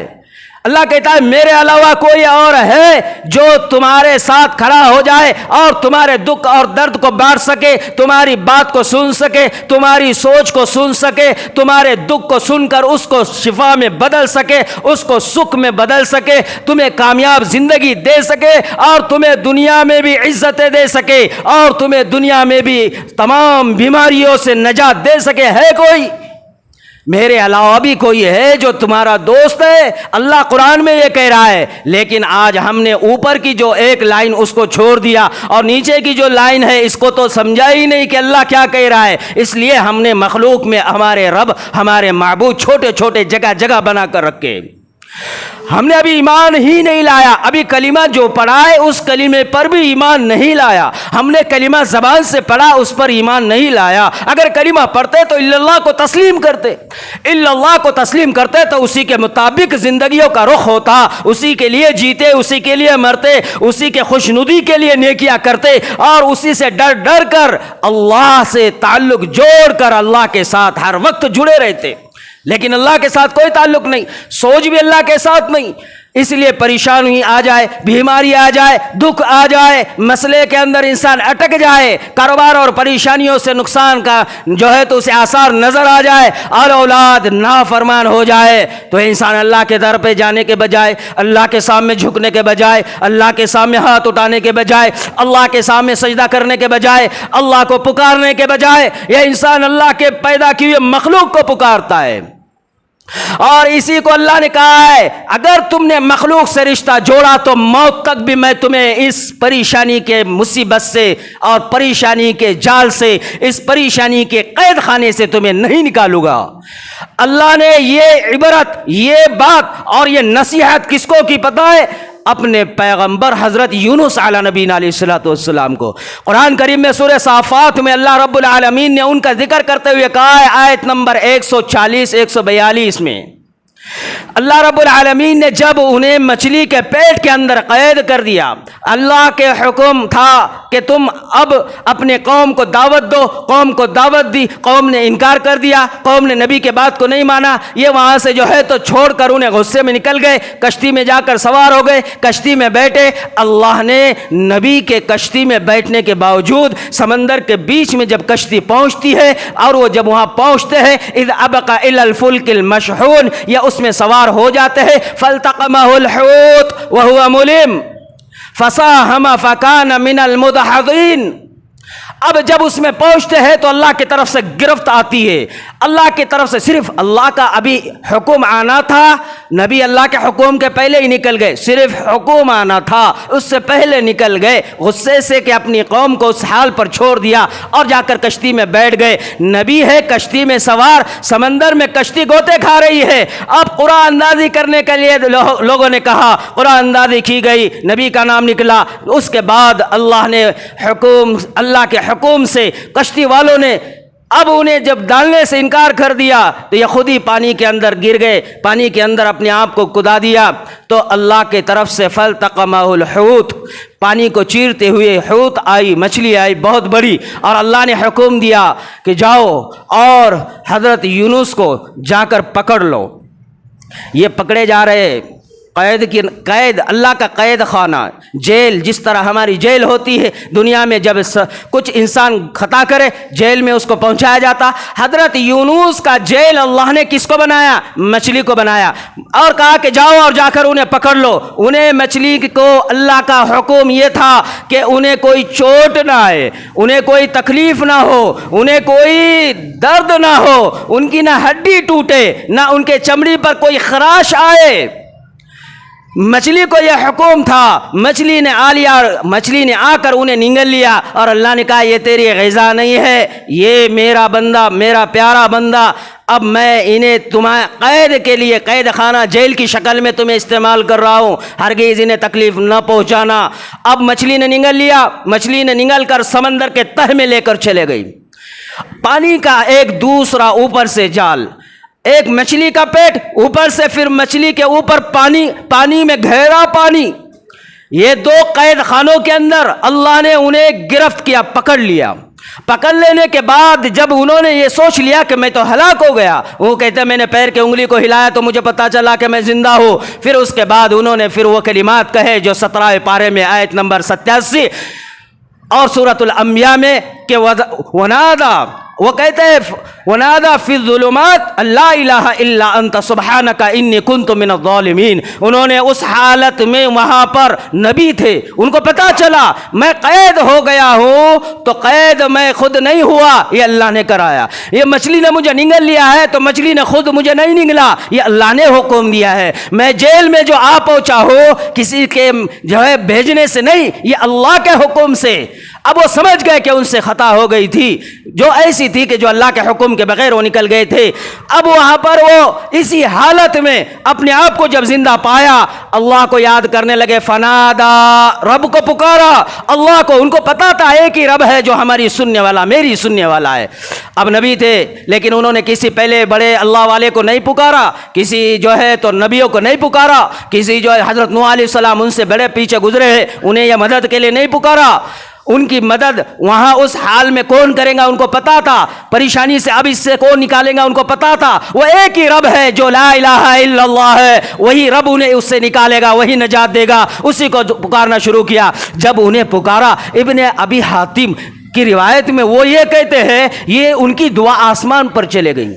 اللہ کہتا ہے میرے علاوہ کوئی اور ہے جو تمہارے ساتھ کھڑا ہو جائے اور تمہارے دکھ اور درد کو بانٹ سکے، تمہاری بات کو سن سکے، تمہاری سوچ کو سن سکے، تمہارے دکھ کو سن کر اس کو شفا میں بدل سکے، اس کو سکھ میں بدل سکے، تمہیں کامیاب زندگی دے سکے اور تمہیں دنیا میں بھی عزتیں دے سکے اور تمہیں دنیا میں بھی تمام بیماریوں سے نجات دے سکے؟ ہے کوئی؟ میرے علاوہ بھی کوئی ہے جو تمہارا دوست ہے؟ اللہ قرآن میں یہ کہہ رہا ہے، لیکن آج ہم نے اوپر کی جو ایک لائن اس کو چھوڑ دیا اور نیچے کی جو لائن ہے اس کو تو سمجھا ہی نہیں کہ اللہ کیا کہہ رہا ہے۔ اس لیے ہم نے مخلوق میں ہمارے رب، ہمارے معبود چھوٹے چھوٹے جگہ جگہ بنا کر رکھے۔ ہم نے ابھی ایمان ہی نہیں لایا، ابھی کلمہ جو پڑھا ہے اس کلمے پر بھی ایمان نہیں لایا۔ ہم نے کلمہ زبان سے پڑھا، اس پر ایمان نہیں لایا۔ اگر کلمہ پڑھتے تو اللہ کو تسلیم کرتے، اللہ کو تسلیم کرتے تو اسی کے مطابق زندگیوں کا رخ ہوتا، اسی کے لیے جیتے، اسی کے لیے مرتے، اسی کے خوشنودی کے لیے نیکیاں کرتے اور اسی سے ڈر ڈر کر اللہ سے تعلق جوڑ کر اللہ کے ساتھ ہر وقت جڑے رہتے۔ لیکن اللہ کے ساتھ کوئی تعلق نہیں، سوچ بھی اللہ کے ساتھ نہیں، اس لیے پریشانی آ جائے، بیماری آ جائے، دکھ آ جائے، مسئلے کے اندر انسان اٹک جائے، کاروبار اور پریشانیوں سے نقصان کا جو ہے تو اسے آثار نظر آ جائے اور اولاد نافرمان ہو جائے تو انسان اللہ کے در پہ جانے کے بجائے، اللہ کے سامنے جھکنے کے بجائے، اللہ کے سامنے ہاتھ اٹھانے کے بجائے، اللہ کے سامنے سجدہ کرنے کے بجائے، اللہ کو پکارنے کے بجائے یہ انسان اللہ کے پیدا کی ہوئی مخلوق کو پکارتا ہے۔ اور اسی کو اللہ نے کہا ہے اگر تم نے مخلوق سے رشتہ جوڑا تو موت تک بھی میں تمہیں اس پریشانی کے مصیبت سے اور پریشانی کے جال سے، اس پریشانی کے قید خانے سے تمہیں نہیں نکالوں گا۔ اللہ نے یہ عبرت، یہ بات اور یہ نصیحت کس کو کی پتہ ہے؟ اپنے پیغمبر حضرت یونس علیہ نبینا علیہ الصلوۃ والسلام کو۔ قرآن کریم میں سورہ صافات میں اللہ رب العالمین نے ان کا ذکر کرتے ہوئے کہا ہے، آیت نمبر 140 142 میں، اللہ رب العالمین نے جب انہیں مچھلی کے پیٹ کے اندر قید کر دیا، اللہ کے حکم تھا کہ تم اب اپنے قوم کو دعوت دو، قوم کو دعوت دی، قوم نے انکار کر دیا، قوم نے نبی کے بات کو نہیں مانا، یہ وہاں سے جو ہے تو چھوڑ کر انہیں غصے میں نکل گئے، کشتی میں جا کر سوار ہو گئے، کشتی میں بیٹھے۔ اللہ نے نبی کے کشتی میں بیٹھنے کے باوجود سمندر کے بیچ میں جب کشتی پہنچتی ہے اور وہ جب وہاں پہنچتے ہیں، اذ ابق الی الفلک المشحون، یا اس میں سوار ہو جاتے ہیں، فالتقمہ الحوت وهو ملم فساہم فکان من المدحضین۔ اب جب اس میں پہنچتے ہیں تو اللہ کی طرف سے گرفت آتی ہے، اللہ کی طرف سے صرف اللہ کا ابھی حکم آنا تھا، نبی اللہ کے حکم کے پہلے ہی نکل گئے، صرف حکم آنا تھا اس سے پہلے نکل گئے، غصے سے کہ اپنی قوم کو اس حال پر چھوڑ دیا اور جا کر کشتی میں بیٹھ گئے۔ نبی ہے کشتی میں سوار، سمندر میں کشتی گوتے کھا رہی ہے، اب قرآن اندازی کرنے کے لیے لوگوں نے کہا، قرآن اندازی کی گئی، نبی کا نام نکلا، اس کے بعد اللہ نے اللہ کے حکم سے کشتی والوں نے اب انہیں جب ڈالنے سے انکار کر دیا تو یہ خود ہی پانی کے اندر گر گئے، پانی کے اندر اپنے آپ کو کدا دیا۔ تو اللہ کے طرف سے فالتقمہ الحوت، پانی کو چیرتے ہوئے حوت آئی، مچھلی آئی بہت بڑی، اور اللہ نے حکم دیا کہ جاؤ اور حضرت یونس کو جا کر پکڑ لو۔ یہ پکڑے جا رہے، قید اللہ کا قید خانہ، جیل، جس طرح ہماری جیل ہوتی ہے دنیا میں، جب کچھ انسان خطا کرے جیل میں اس کو پہنچایا جاتا، حضرت یونس کا جیل اللہ نے کس کو بنایا؟ مچھلی کو بنایا، اور کہا کہ جاؤ اور جا کر انہیں پکڑ لو۔ انہیں مچھلی کو اللہ کا حکم یہ تھا کہ انہیں کوئی چوٹ نہ آئے، انہیں کوئی تکلیف نہ ہو، انہیں کوئی درد نہ ہو، ان کی نہ ہڈی ٹوٹے، نہ ان کے چمڑی پر کوئی خراش آئے۔ مچھلی کو یہ حکم تھا، مچھلی نے آ لیا، مچھلی نے آ کر انہیں نگل لیا، اور اللہ نے کہا یہ تیری غذا نہیں ہے، یہ میرا بندہ، میرا پیارا بندہ، اب میں انہیں تمہیں قید کے لیے، قید خانہ جیل کی شکل میں تمہیں استعمال کر رہا ہوں، ہرگز انہیں تکلیف نہ پہنچانا۔ اب مچھلی نے نگل لیا، مچھلی نے نگل کر سمندر کے تہ میں لے کر چلے گئی۔ پانی کا ایک دوسرا اوپر سے جال، ایک مچھلی کا پیٹ، اوپر سے پھر مچھلی کے اوپر پانی میں گہرا پانی، یہ دو قید خانوں کے اندر اللہ نے انہیں گرفت کیا، پکڑ لیا۔ پکڑ لینے کے بعد جب انہوں نے یہ سوچ لیا کہ میں تو ہلاک ہو گیا، وہ کہتے ہیں میں نے پیر کے انگلی کو ہلایا تو مجھے پتا چلا کہ میں زندہ ہوں۔ پھر اس کے بعد انہوں نے پھر وہ کلمات کہے جو 17 پارے میں آیت نمبر 87 اور سورۃ الانبیاء میں کہ ونادا، وہ کہتے ہیں ونادا فی الظلمات لا الہ الا انت سبحانک انی کنت من الظالمین۔ انہوں نے اس حالت میں وہاں پر نبی تھے، ان کو پتا چلا میں قید ہو گیا ہوں، تو قید میں خود نہیں ہوا، یہ اللہ نے کرایا۔ یہ مچھلی نے مجھے نگل لیا ہے تو مچھلی نے خود مجھے نہیں نگلا، یہ اللہ نے حکم دیا ہے۔ میں جیل میں جو آ پہنچا ہوں کسی کے جو ہے بھیجنے سے نہیں، یہ اللہ کے حکم سے۔ اب وہ سمجھ گئے کہ ان سے خطا ہو گئی تھی، جو ایسی تھی کہ جو اللہ کے حکم کے بغیر وہ نکل گئے تھے۔ اب وہاں پر وہ اسی حالت میں اپنے آپ کو جب زندہ پایا، اللہ کو یاد کرنے لگے، فنادا، رب کو پکارا، اللہ کو۔ ان کو پتا تھا ایک ہی رب ہے جو ہماری سننے والا، میری سننے والا ہے۔ اب نبی تھے لیکن انہوں نے کسی پہلے بڑے اللہ والے کو نہیں پکارا، کسی جو ہے تو نبیوں کو نہیں پکارا، کسی جو ہے حضرت نوح علیہ السلام ان سے بڑے پیچھے گزرے ہیں، انہیں یہ مدد کے لیے نہیں پکارا۔ ان کی مدد وہاں اس حال میں کون کرے گا ان کو پتا تھا، پریشانی سے اب اس سے کون نکالے گا ان کو پتا تھا۔ وہ ایک ہی رب ہے جو لا الہ الا اللہ ہے، وہی رب انہیں اس سے نکالے گا، وہی نجات دے گا۔ اسی کو پکارنا شروع کیا۔ جب انہیں پکارا، ابن ابی حاتم کی روایت میں وہ یہ کہتے ہیں یہ ان کی دعا آسمان پر چلے گئی،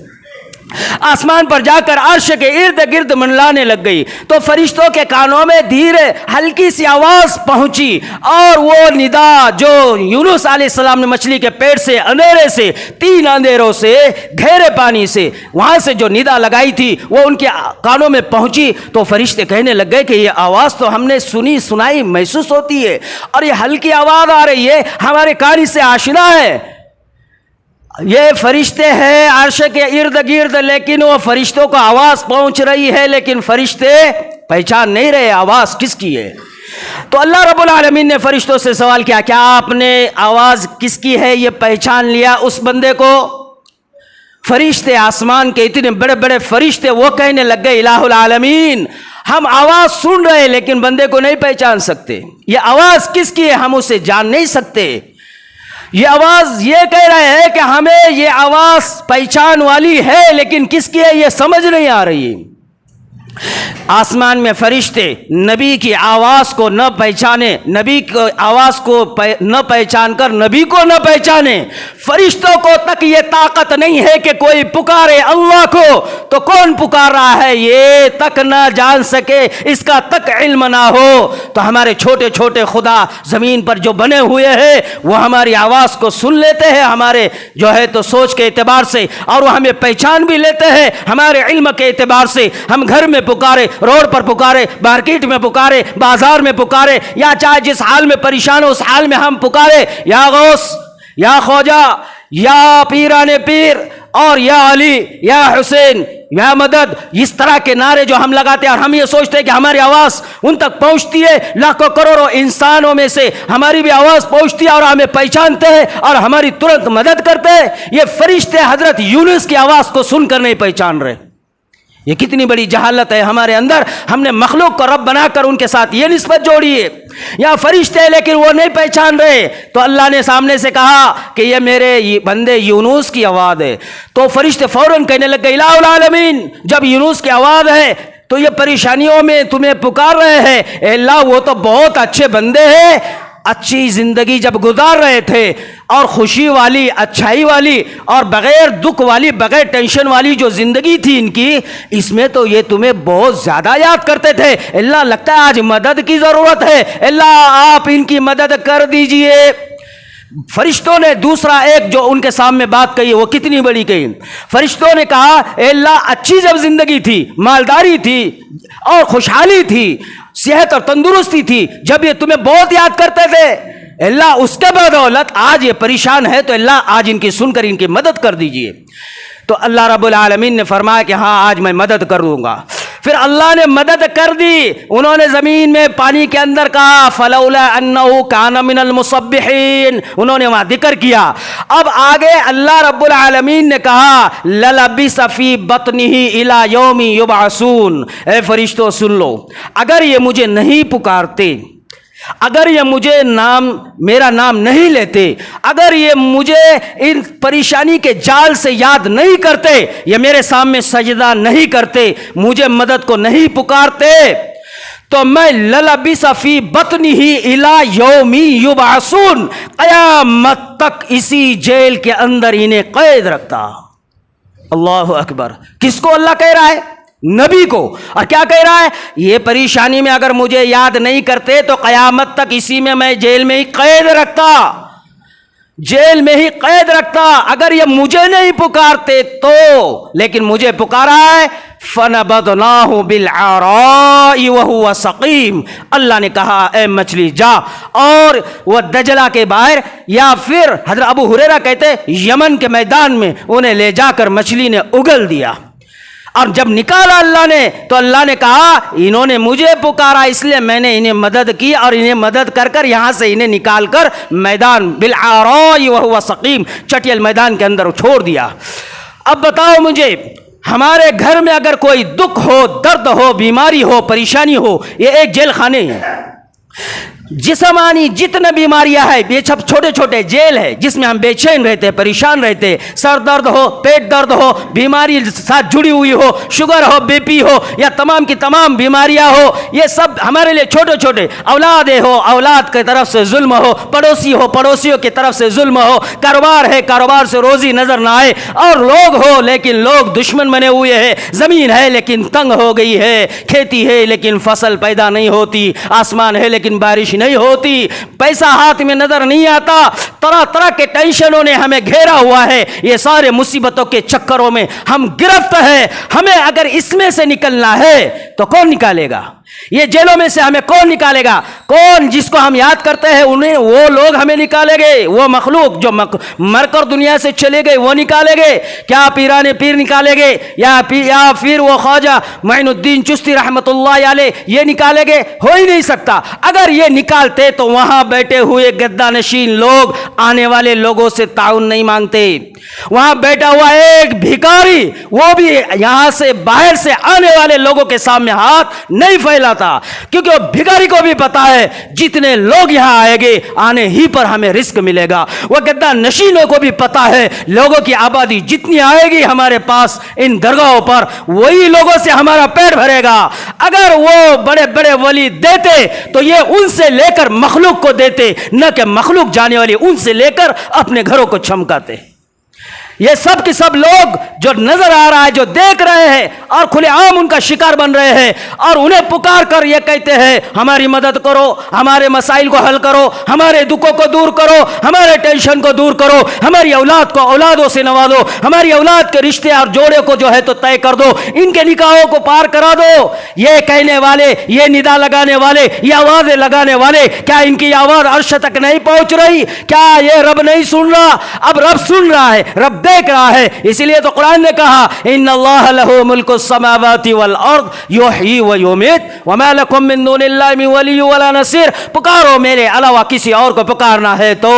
آسمان پر جا کر عرش کے ارد گرد منڈلانے لگ گئی، تو فرشتوں کے کانوں میں دھیرے ہلکی سی آواز پہنچی، اور وہ ندا جو یونس علیہ السلام نے مچھلی کے پیٹ سے، اندھیرے سے، 3 اندھیروں سے، گہرے پانی سے، وہاں سے جو ندا لگائی تھی وہ ان کے کانوں میں پہنچی، تو فرشتے کہنے لگ گئے کہ یہ آواز تو ہم نے سنی سنائی محسوس ہوتی ہے، اور یہ ہلکی آواز آ رہی ہے، ہمارے کان سے آشنا ہے۔ یہ فرشتے ہیں عرش کے ارد گرد، لیکن وہ فرشتوں کو آواز پہنچ رہی ہے، لیکن فرشتے پہچان نہیں رہے آواز کس کی ہے۔ تو اللہ رب العالمین نے فرشتوں سے سوال کیا، کیا آپ نے آواز کس کی ہے یہ پہچان لیا اس بندے کو؟ فرشتے، آسمان کے اتنے بڑے بڑے فرشتے، وہ کہنے لگ گئے الہ العالمین ہم آواز سن رہے لیکن بندے کو نہیں پہچان سکتے، یہ آواز کس کی ہے ہم اسے جان نہیں سکتے۔ یہ آواز یہ کہہ رہے ہیں کہ ہمیں یہ آواز پہچان والی ہے لیکن کس کی ہے یہ سمجھ نہیں آ رہی۔ آسمان میں فرشتے نبی کی آواز کو نہ پہچانے، نبی کی آواز کو نہ پہچان کر نبی کو نہ پہچانے، فرشتوں کو تک یہ طاقت نہیں ہے کہ کوئی پکارے اللہ کو تو کون پکار رہا ہے یہ تک نہ جان سکے، اس کا تک علم نہ ہو، تو ہمارے چھوٹے چھوٹے خدا زمین پر جو بنے ہوئے ہیں وہ ہماری آواز کو سن لیتے ہیں ہمارے جو ہے تو سوچ کے اعتبار سے، اور وہ ہمیں پہچان بھی لیتے ہیں ہمارے علم کے اعتبار سے۔ ہم گھر میں پکارے، روڈ پر پکارے، مارکیٹ میں پکارے، بازار میں پکارے، یا چاہے جس حال میں پریشان ہو اس حال میں ہم پکارے، یا غوث، یا خواجہ، یا پیران پیر، اور یا علی، یا حسین، یا مدد، اس طرح کے نعرے جو ہم لگاتے ہیں، اور ہم یہ سوچتے ہیں کہ ہماری آواز ان تک پہنچتی ہے، لاکھوں کروڑوں انسانوں میں سے ہماری بھی آواز پہنچتی ہے اور ہمیں پہچانتے ہیں اور ہماری ترنت مدد کرتے ہیں۔ یہ فرشتے حضرت یونس کی آواز کو سن کر نہیں پہچان رہے، یہ کتنی بڑی جہالت ہے ہمارے اندر۔ ہم نے مخلوق کو رب بنا کر ان کے ساتھ یہ نسبت جوڑی ہے، یا فرشتے لیکن وہ نہیں پہچان رہے، تو اللہ نے سامنے سے کہا کہ یہ میرے بندے یونس کی آواز ہے، تو فرشتے فوراً کہنے لگ گئے الہ العالمین، جب یونس کی آواز ہے تو یہ پریشانیوں میں تمہیں پکار رہے ہیں، اے اللہ وہ تو بہت اچھے بندے ہیں، اچھی زندگی جب گزار رہے تھے اور خوشی والی، اچھائی والی اور بغیر دکھ والی، بغیر ٹینشن والی جو زندگی تھی ان کی، اس میں تو یہ تمہیں بہت زیادہ یاد کرتے تھے۔ اللہ لگتا ہے آج مدد کی ضرورت ہے، اللہ آپ ان کی مدد کر دیجئے۔ فرشتوں نے دوسرا ایک جو ان کے سامنے بات کہی وہ کتنی بڑی کہی، فرشتوں نے کہا اے اللہ اچھی جب زندگی تھی، مالداری تھی اور خوشحالی تھی، صحت اور تندرستی تھی، جب یہ تمہیں بہت یاد کرتے تھے، اللہ اس کے بدولت آج یہ پریشان ہے تو اللہ آج ان کی سن کر ان کی مدد کر دیجئے۔ تو اللہ رب العالمین نے فرمایا کہ ہاں آج میں مدد کر دوں گا۔ پھر اللہ نے مدد کر دی، انہوں نے زمین میں پانی کے اندر کہا فلولا انہ کان من المسبحین، انہوں نے وہاں ذکر کیا۔ اب آگے اللہ رب العالمین نے کہا للبث فی بطنہ الی یوم یبعثون، اے فرشتوں سن لو، اگر یہ مجھے نہیں پکارتے، اگر یہ مجھے میرا نام نہیں لیتے، اگر یہ مجھے ان پریشانی کے جال سے یاد نہیں کرتے، یہ میرے سامنے سجدہ نہیں کرتے، مجھے مدد کو نہیں پکارتے، تو میں للبث فی بطنہ الی یوم یبعثون، قیامت تک اسی جیل کے اندر انہیں قید رکھتا۔ اللہ اکبر، کس کو اللہ کہہ رہا ہے؟ نبی کو۔ اور کیا کہہ رہا ہے؟ یہ پریشانی میں اگر مجھے یاد نہیں کرتے تو قیامت تک اسی میں جیل میں ہی قید رکھتا، جیل میں ہی قید رکھتا، اگر یہ مجھے نہیں پکارتے تو۔ لیکن مجھے پکارا ہے فَنَبَذْنَاهُ بِالْعَرَاءِ وَهُوَ سَقِيمٌ، اللہ نے کہا اے مچھلی جا، اور وہ دجلہ کے باہر، یا پھر حضرت ابو ہریرہ کہتے یمن کے میدان میں انہیں لے جا کر مچھلی نے اگل دیا، اور جب نکالا اللہ نے تو اللہ نے کہا انہوں نے مجھے پکارا اس لیے میں نے انہیں مدد کی، اور انہیں مدد کر کر یہاں سے انہیں نکال کر میدان بالعراء وهو سقیم، چٹیل میدان کے اندر چھوڑ دیا۔ اب بتاؤ مجھے، ہمارے گھر میں اگر کوئی دکھ ہو، درد ہو، بیماری ہو، پریشانی ہو، یہ ایک جیل خانے ہیں، جسمانی جتنے بیماریاں ہیں یہ سب چھوٹے چھوٹے جیل ہے جس میں ہم بے چین رہتے، پریشان رہتے، سر درد ہو، پیٹ درد ہو، بیماری ساتھ جڑی ہوئی ہو، شوگر ہو، بی پی ہو، یا تمام کی تمام بیماریاں ہو، یہ سب ہمارے لیے چھوٹے چھوٹے، اولادیں ہو، اولاد کی طرف سے ظلم ہو، پڑوسی ہو، پڑوسیوں کی طرف سے ظلم ہو، کاروبار ہے، کاروبار سے روزی نظر نہ آئے، اور لوگ ہو لیکن لوگ دشمن بنے ہوئے ہیں، زمین ہے لیکن تنگ ہو گئی ہے، کھیتی ہے لیکن فصل پیدا نہیں ہوتی، آسمان ہے لیکن بارش نہیں ہوتی، پیسہ ہاتھ میں نظر نہیں آتا، طرح طرح کے ٹینشنوں نے ہمیں گھیرا ہوا ہے، یہ سارے مصیبتوں کے چکروں میں ہم گرفت ہیں۔ ہمیں اگر اس میں سے نکلنا ہے تو کون نکالے گا؟ یہ جیلوں میں سے ہمیں کون نکالے گا؟ کون جس کو ہم یاد کرتے ہیں انہیں وہ لوگ ہمیں نکالے گے، وہ مخلوق جو مر کر دنیا سے چلے گئے وہ نکالے گے؟ کیا پیران پیر نکالے گے، یا پھر وہ خواجہ معین الدین چشتی رحمت اللہ علیہ یہ نکالے گے؟ ہو ہی نہیں سکتا۔ اگر یہ نکالتے تو وہاں بیٹھے ہوئے گدہ نشین لوگ آنے والے لوگوں سے تعاون نہیں مانگتے، وہاں بیٹھا ہوا ایک بھکاری وہ بھی یہاں سے باہر سے آنے والے لوگوں کے سامنے ہاتھ نہیں پھیلاتا، کیونکہ وہ بھکاری کو بھی پتا ہے جتنے لوگ یہاں آئیں گے آنے ہی پر ہمیں رزق ملے گا، وہ گدہ نشینوں کو بھی پتا ہے لوگوں کی آبادی جتنی آئے گی ہمارے پاس ان درگاہوں پر وہی لوگوں سے ہمارا پیٹ بھرے گا۔ اگر وہ بڑے بڑے ولی دیتے تو یہ ان سے لے کر مخلوق کو دیتے، نہ کہ مخلوق جانے والی ان سے لے کر اپنے گھروں کو چھمکاتے۔ یہ سب کے سب لوگ جو نظر آ رہا ہے، جو دیکھ رہے ہیں اور کھلے عام ان کا شکار بن رہے ہیں، اور انہیں پکار کر یہ کہتے ہیں ہماری مدد کرو، ہمارے مسائل کو حل کرو، ہمارے دکھوں کو دور کرو، ہمارے ٹینشن کو دور کرو، ہماری اولاد کو اولادوں سے نوازو، ہماری اولاد کے رشتے اور جوڑے کو جو ہے تو طے کر دو، ان کے نکاحوں کو پار کرا دو۔ یہ کہنے والے، یہ ندا لگانے والے، یہ آوازیں لگانے والے، کیا ان کی آواز عرش تک نہیں پہنچ رہی؟ کیا یہ رب نہیں سن رہا؟ اب رب سن رہا ہے، رب دیکھ رہا ہے، اسی لیے تو قرآن نے کہا ان اللہ لہ ملک السماوات والارض یحیی و یمیت وما لکم من دون اللہ من ولی ولا نصیر۔ پکارو، میرے علاوہ کسی اور کو پکارنا ہے تو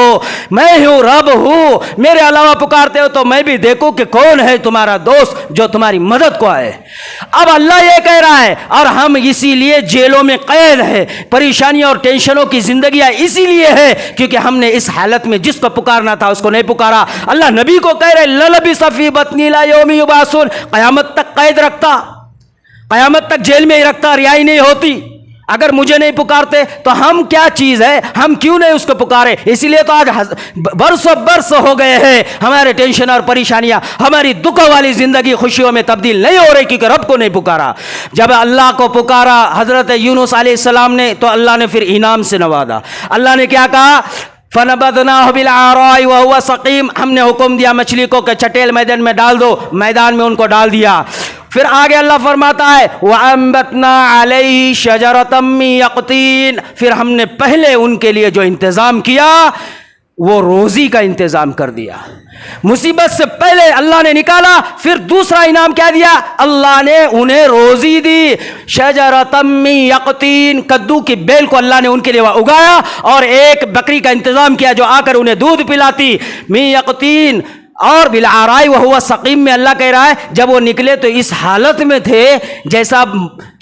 میں ہوں، رب ہوں، میرے علاوہ پکارتے ہو تو میں بھی دیکھوں کہ کون ہے تمہارا دوست جو تمہاری مدد کو آئے۔ اب اللہ یہ کہہ رہا ہے، اور ہم اسی لیے جیلوں میں قید ہے، پریشانیوں اور ٹینشنوں کی زندگیاں اسی لیے ہے کیونکہ ہم نے اس حالت میں جس کو پکارنا تھا اس کو نہیں پکارا۔ اللہ نبی کو کہہ رہے للبث فی بطنہ الی یوم یبعثون، قیامت تک قید رکھتا،
قیامت تک جیل میں ہی رکھتا، رہائی نہیں ہوتی۔ اگر مجھے نہیں پکارتے تو ہم کیا چیز ہے، ہم کیوں نہیں اس کو پکارے؟ اسی لیے تو آج برسوں برس ہو گئے ہیں ہمارے ٹینشن اور پریشانیاں، ہماری دکھوں والی زندگی خوشیوں میں تبدیل نہیں ہو رہی، کیونکہ رب کو نہیں پکارا۔ جب اللہ کو پکارا حضرت یونس علیہ السلام نے تو اللہ نے پھر انعام سے نوازا۔ اللہ نے کیا کہا؟ فَنَبَذْنَاهُ بِالْعَرَاءِ وَهُوَ سَقِيمٌ، ہم نے حکم دیا مچھلی کو کہ چٹیل میدان میں ڈال دو، میدان میں ان کو ڈال دیا۔ پھر آگے اللہ فرماتا ہے وَأَنبَتْنَا عَلَيْهِ شَجَرَةً مِّن يَقْطِينٍ، پھر ہم نے پہلے ان کے لیے جو انتظام کیا وہ روزی کا انتظام کر دیا۔ مصیبت سے پہلے اللہ نے نکالا، پھر دوسرا انعام کیا دیا؟ اللہ نے انہیں روزی دی۔ شجرۃ من یقطین، کدو کی بیل کو اللہ نے ان کے لیے اگایا، اور ایک بکری کا انتظام کیا جو آ کر انہیں دودھ پلاتی۔ من یقطین، اور بالعراء وہو سقیم میں اللہ کہہ رہا ہے جب وہ نکلے تو اس حالت میں تھے جیسا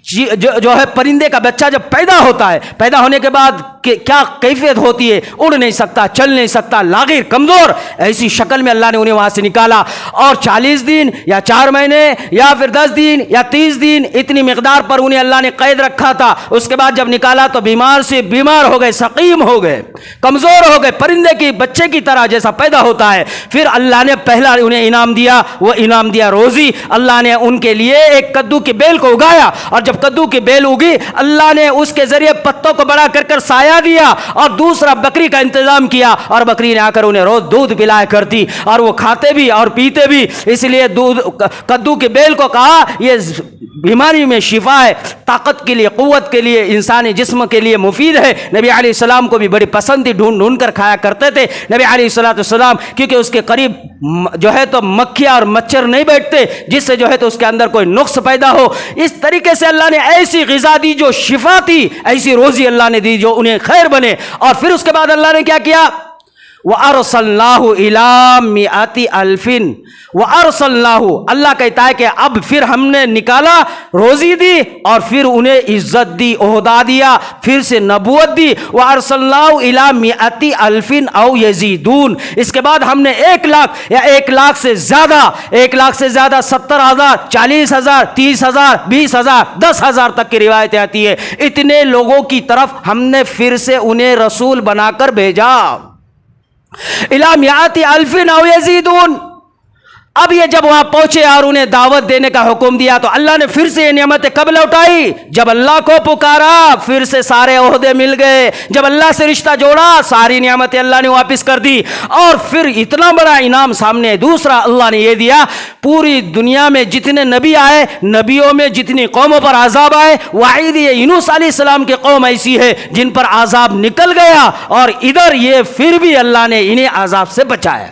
جو ہے پرندے کا بچہ جب پیدا ہوتا ہے، پیدا ہونے کے بعد کیا کیفیت ہوتی ہے، اڑ نہیں سکتا، چل نہیں سکتا، لاغر، کمزور، ایسی شکل میں اللہ نے انہیں وہاں سے نکالا۔ اور 40 دن یا 4 مہینے یا پھر 10 دن یا 30 دن اتنی مقدار پر انہیں اللہ نے قید رکھا تھا۔ اس کے بعد جب نکالا تو بیمار سے بیمار ہو گئے، سقیم ہو گئے، کمزور ہو گئے، پرندے کی بچے کی طرح جیسا پیدا ہوتا ہے۔ پھر اللہ نے پہلا انہیں انعام دیا، وہ انعام دیا روزی۔ اللہ نے ان کے لیے ایک کدو کی بیل کو اگایا، اور جب کدو کی بیل اگی اللہ نے اس کے ذریعے پتوں کو بڑا کر سایہ دیا، اور دوسرا بکری کا انتظام کیا، اور بکری نے آ کر انہیں روز دودھ پلایا کرتی، اور وہ کھاتے بھی اور پیتے بھی۔ اس لیے کدو کی بیل کو کہا یہ بیماری میں شفا ہے، طاقت کے لیے، قوت کے لیے، انسانی جسم کے لیے مفید ہے۔ نبی علیہ السلام کو بھی بڑی پسند تھی، ڈھونڈ ڈھونڈ کر کھایا کرتے تھے نبی علیہ السلام، کیونکہ اس کے قریب جو ہے تو مکھیاں اور مچھر نہیں بیٹھتے جس سے جو ہے تو اس کے اندر کوئی نقص پیدا ہو۔ اس طریقے سے اللہ نے ایسی غذا دی جو شفا تھی، ایسی روزی اللہ نے دی جو انہیں خیر بنے۔ اور پھر اس کے بعد اللہ نے کیا کیا؟ وَأَرْسَلْنَاهُ إِلَىٰ مِئَةِ أَلْفٍ وَأَرْسَلْنَاهُ، اللہ کہتا ہے کہ اب پھر ہم نے نکالا، روزی دی، اور پھر انہیں عزت دی، عہدہ دیا، پھر سے نبوت دی۔ وَأَرْسَلْنَاهُ إِلَىٰ مِئَةِ أَلْفٍ أَوْ يَزِيدُونَ، اس کے بعد ہم نے 1 لاکھ یا 1 لاکھ سے زیادہ 70,000 40,000 30,000 20,000 10,000 تک کی روایتیں آتی ہے، اتنے لوگوں کی طرف ہم نے پھر سے انہیں رسول بنا کر بھیجا۔ اِلَىٰ مِئَةِ أَلْفٍ أَوْ يَزِيدُونَ، اب یہ جب وہاں پہنچے اور انہیں دعوت دینے کا حکم دیا تو اللہ نے پھر سے یہ نعمتیں کب لوٹائی؟ جب اللہ کو پکارا، پھر سے سارے عہدے مل گئے۔ جب اللہ سے رشتہ جوڑا، ساری نعمتیں اللہ نے واپس کر دی۔ اور پھر اتنا بڑا انعام سامنے دوسرا اللہ نے یہ دیا، پوری دنیا میں جتنے نبی آئے، نبیوں میں جتنی قوموں پر عذاب آئے، وعید یہ یونس علیہ السلام کی قوم ایسی ہے جن پر عذاب نکل گیا، اور ادھر یہ پھر بھی اللہ نے انہیں عذاب سے بچایا۔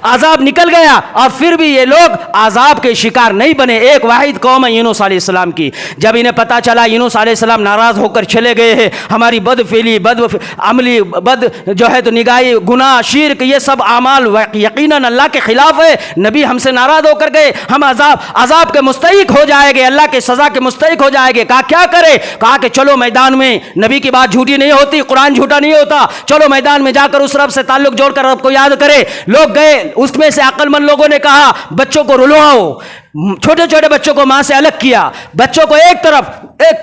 عذاب نکل گیا اور پھر بھی یہ لوگ عذاب کے شکار نہیں بنے۔ ایک واحد قوم ہے یونس علیہ السلام کی۔ جب انہیں پتا چلا یونس علیہ السلام ناراض ہو کر چلے گئے ہیں، ہماری بد فعلی، بد عملی، بد جو ہے تو نگاہی، گناہ، شرک، یہ سب اعمال یقیناً اللہ کے خلاف ہے، نبی ہم سے ناراض ہو کر گئے، ہم عذاب کے مستحق ہو جائیں گے، اللہ کے سزا کے مستحق ہو جائیں گے۔ کہا کیا کرے؟ کہا کہ چلو میدان میں، نبی کی بات جھوٹی نہیں ہوتی، قرآن جھوٹا نہیں ہوتا، چلو میدان میں جا کر اس رب سے تعلق جوڑ کر رب کو یاد کرے۔ لوگ گئے، اس میں سے عقل مند لوگوں نے کہا بچوں کو رلواؤ، چھوٹے چھوٹے بچوں کو ماں سے الگ کیا، بچوں کو ایک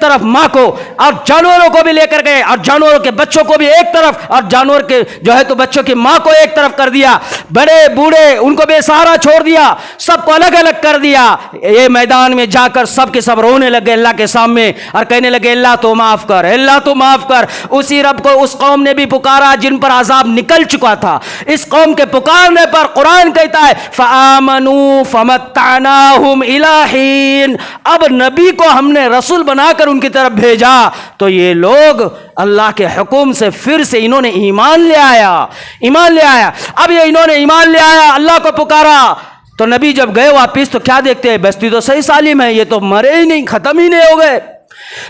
طرف ماں کو، اور جانوروں کو بھی لے کر گئے، اور جانوروں کے بچوں کو بھی ایک طرف، اور جانور کے جو ہے تو بچوں کی ماں کو ایک طرف کر دیا، بڑے بوڑھے ان کو بے سہارا چھوڑ دیا، سب کو الگ الگ کر دیا۔ یہ میدان میں جا کر سب کے سب رونے لگے اللہ کے سامنے اور کہنے لگے اللہ تو معاف کر، اللہ تو معاف کر۔ اسی رب کو اس قوم نے بھی پکارا جن پر عذاب نکل چکا تھا۔ اس قوم کے پکارنے پر قرآن کہتا ہے فآمنوا فمتعناہم الی حین، اب نبی کو ہم نے رسول بنا کر ان کی طرف بھیجا تو یہ لوگ اللہ کے حکم سے پھر سے انہوں نے ایمان لے آیا۔ اب یہ انہوں نے ایمان لے آیا، اللہ کو پکارا تو نبی جب گئے واپس تو کیا دیکھتے ہیں؟ بستی تو صحیح سالم ہے، یہ تو مرے ہی نہیں، ختم ہی نہیں ہو گئے۔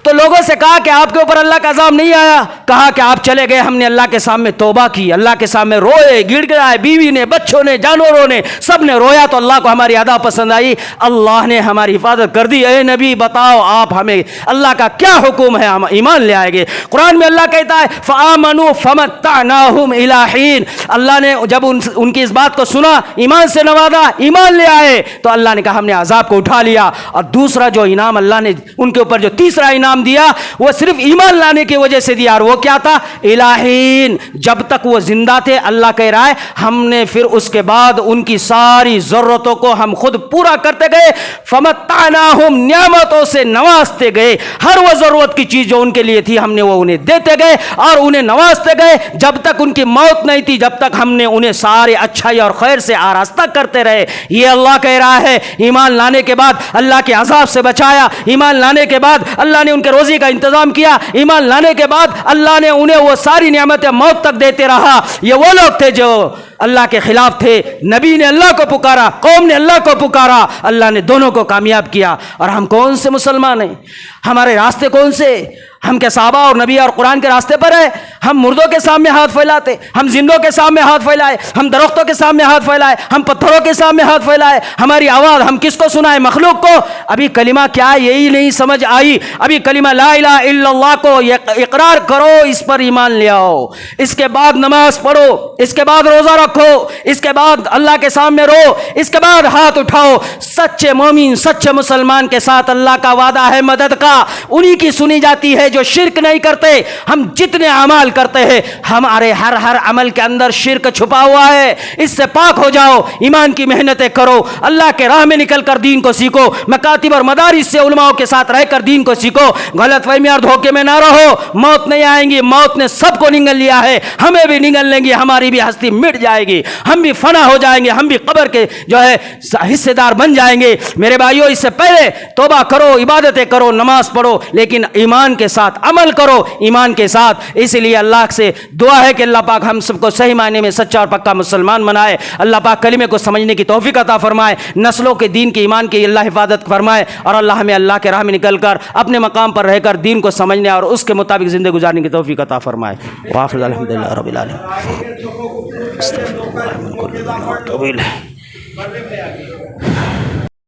تو لوگوں سے کہا کہ آپ کے اوپر اللہ کا عذاب نہیں آیا؟ کہا کہ آپ چلے گئے، ہم نے اللہ کے سامنے توبہ کی، اللہ کے سامنے روئے، گڑ گڑائے، بیوی نے، بچوں نے، جانوروں نے، سب نے رویا، تو اللہ کو ہماری ادا پسند آئی، اللہ نے ہماری حفاظت کر دی۔ اے نبی بتاؤ آپ ہمیں اللہ کا کیا حکم ہے، ہم ایمان لے آئیں گے۔ قرآن میں اللہ کہتا ہے فآمنوا فمتعناہم الی حین، اللہ نے جب ان کی اس بات کو سنا، ایمان سے نوازا، ایمان لے آئے، تو اللہ نے کہا ہم نے عذاب کو اٹھا لیا۔ اور دوسرا جو انعام اللہ نے ان کے اوپر جو تیسرا انعام دیا وہ صرف ایمان لانے کی وجہ سے دیا، اور وہ کیا تھا؟ الہین، جب تک وہ زندہ تھے اللہ کہہ رہا ہے ہم نے پھر اس کے بعد ان کی ساری ضرورتوں کو ہم خود پورا کرتے گئے، فمتعناہم، نعمتوں سے نوازتے گئے، ہر وہ ضرورت کی چیز جو ان کے لیے تھی ہم نے وہ انہیں دیتے گئے اور انہیں نوازتے گئے جب تک ان کی موت نہیں تھی، جب تک ہم نے انہیں سارے اچھائی اور خیر سے آراستہ کرتے رہے۔ یہ اللہ کہہ رہا ہے ایمان لانے کے بعد اللہ کے عذاب سے بچایا، ایمان لانے کے بعد اللہ نے ان کے روزی کا انتظام کیا، ایمان لانے کے بعد اللہ نے انہیں وہ ساری نعمتیں موت تک دیتے رہا۔ یہ وہ لوگ تھے جو اللہ کے خلاف تھے، نبی نے اللہ کو پکارا، قوم نے اللہ کو پکارا، اللہ نے دونوں کو کامیاب کیا۔ اور ہم کون سے مسلمان ہیں؟ ہمارے راستے کون سے؟ ہم کے صحابہ اور نبی اور قرآن کے راستے پر ہے؟ ہم مردوں کے سامنے ہاتھ پھیلاتے، ہم زندوں کے سامنے ہاتھ پھیلائے، ہم درختوں کے سامنے ہاتھ پھیلائے، ہم پتھروں کے سامنے ہاتھ پھیلائے، ہماری آواز ہم کس کو سنائے؟ مخلوق کو؟ ابھی کلمہ کیا یہی نہیں سمجھ آئی؟ ابھی کلمہ لا الہ الا اللہ کو اقرار کرو، اس پر ایمان لے آؤ، اس کے بعد نماز پڑھو، اس کے بعد روزہ رکھو، اس کے بعد اللہ کے سامنے رو، اس کے بعد ہاتھ اٹھاؤ۔ سچے مومن، سچے مسلمان کے ساتھ اللہ کا وعدہ ہے مدد کا، انہی کی سنی جاتی ہے جو شرک نہیں کرتے۔ ہم جتنے اعمال کرتے ہیں ہمارے ہر عمل کے اندر شرک چھپا ہوا ہے، اس سے پاک ہو جاؤ، ایمان کی محنتیں کرو، اللہ کے راہ میں نکل کر دین کو سیکھو، مکاتب اور مدارس سے علماء کے ساتھ رہ کر دین کو سیکھو، غلط فہمی اور دھوکے میں نہ رہو۔ موت نہیں آئیں گی، موت نے سب کو نگل لیا ہے، ہمیں بھی نگل لیں گی، ہماری بھی ہستی مٹ جائے گی، ہم بھی فنا ہو جائیں گے، ہم بھی قبر کے جو ہے حصے دار بن جائیں گے۔ میرے بھائیو، اس سے پہلے توبہ کرو، عبادتیں کرو، نماز پڑھو، لیکن ایمان کے ساتھ عمل کرو، ایمان کے ساتھ۔ اس لیے اللہ سے دعا ہے کہ اللہ پاک ہم سب کو صحیح معنی میں سچا اور پکا مسلمان بنائے، اللہ پاک کلمے کو سمجھنے کی توفیق عطا فرمائے، نسلوں کے دین کے ایمان کی اللہ حفاظت فرمائے، اور اللہ ہمیں اللہ کے راہ میں نکل کر اپنے مقام پر رہ کر دین کو سمجھنے اور اس کے مطابق زندگی گزارنے کی توفیق عطا فرمائے۔ وآخر الحمدللہ رب العالمین۔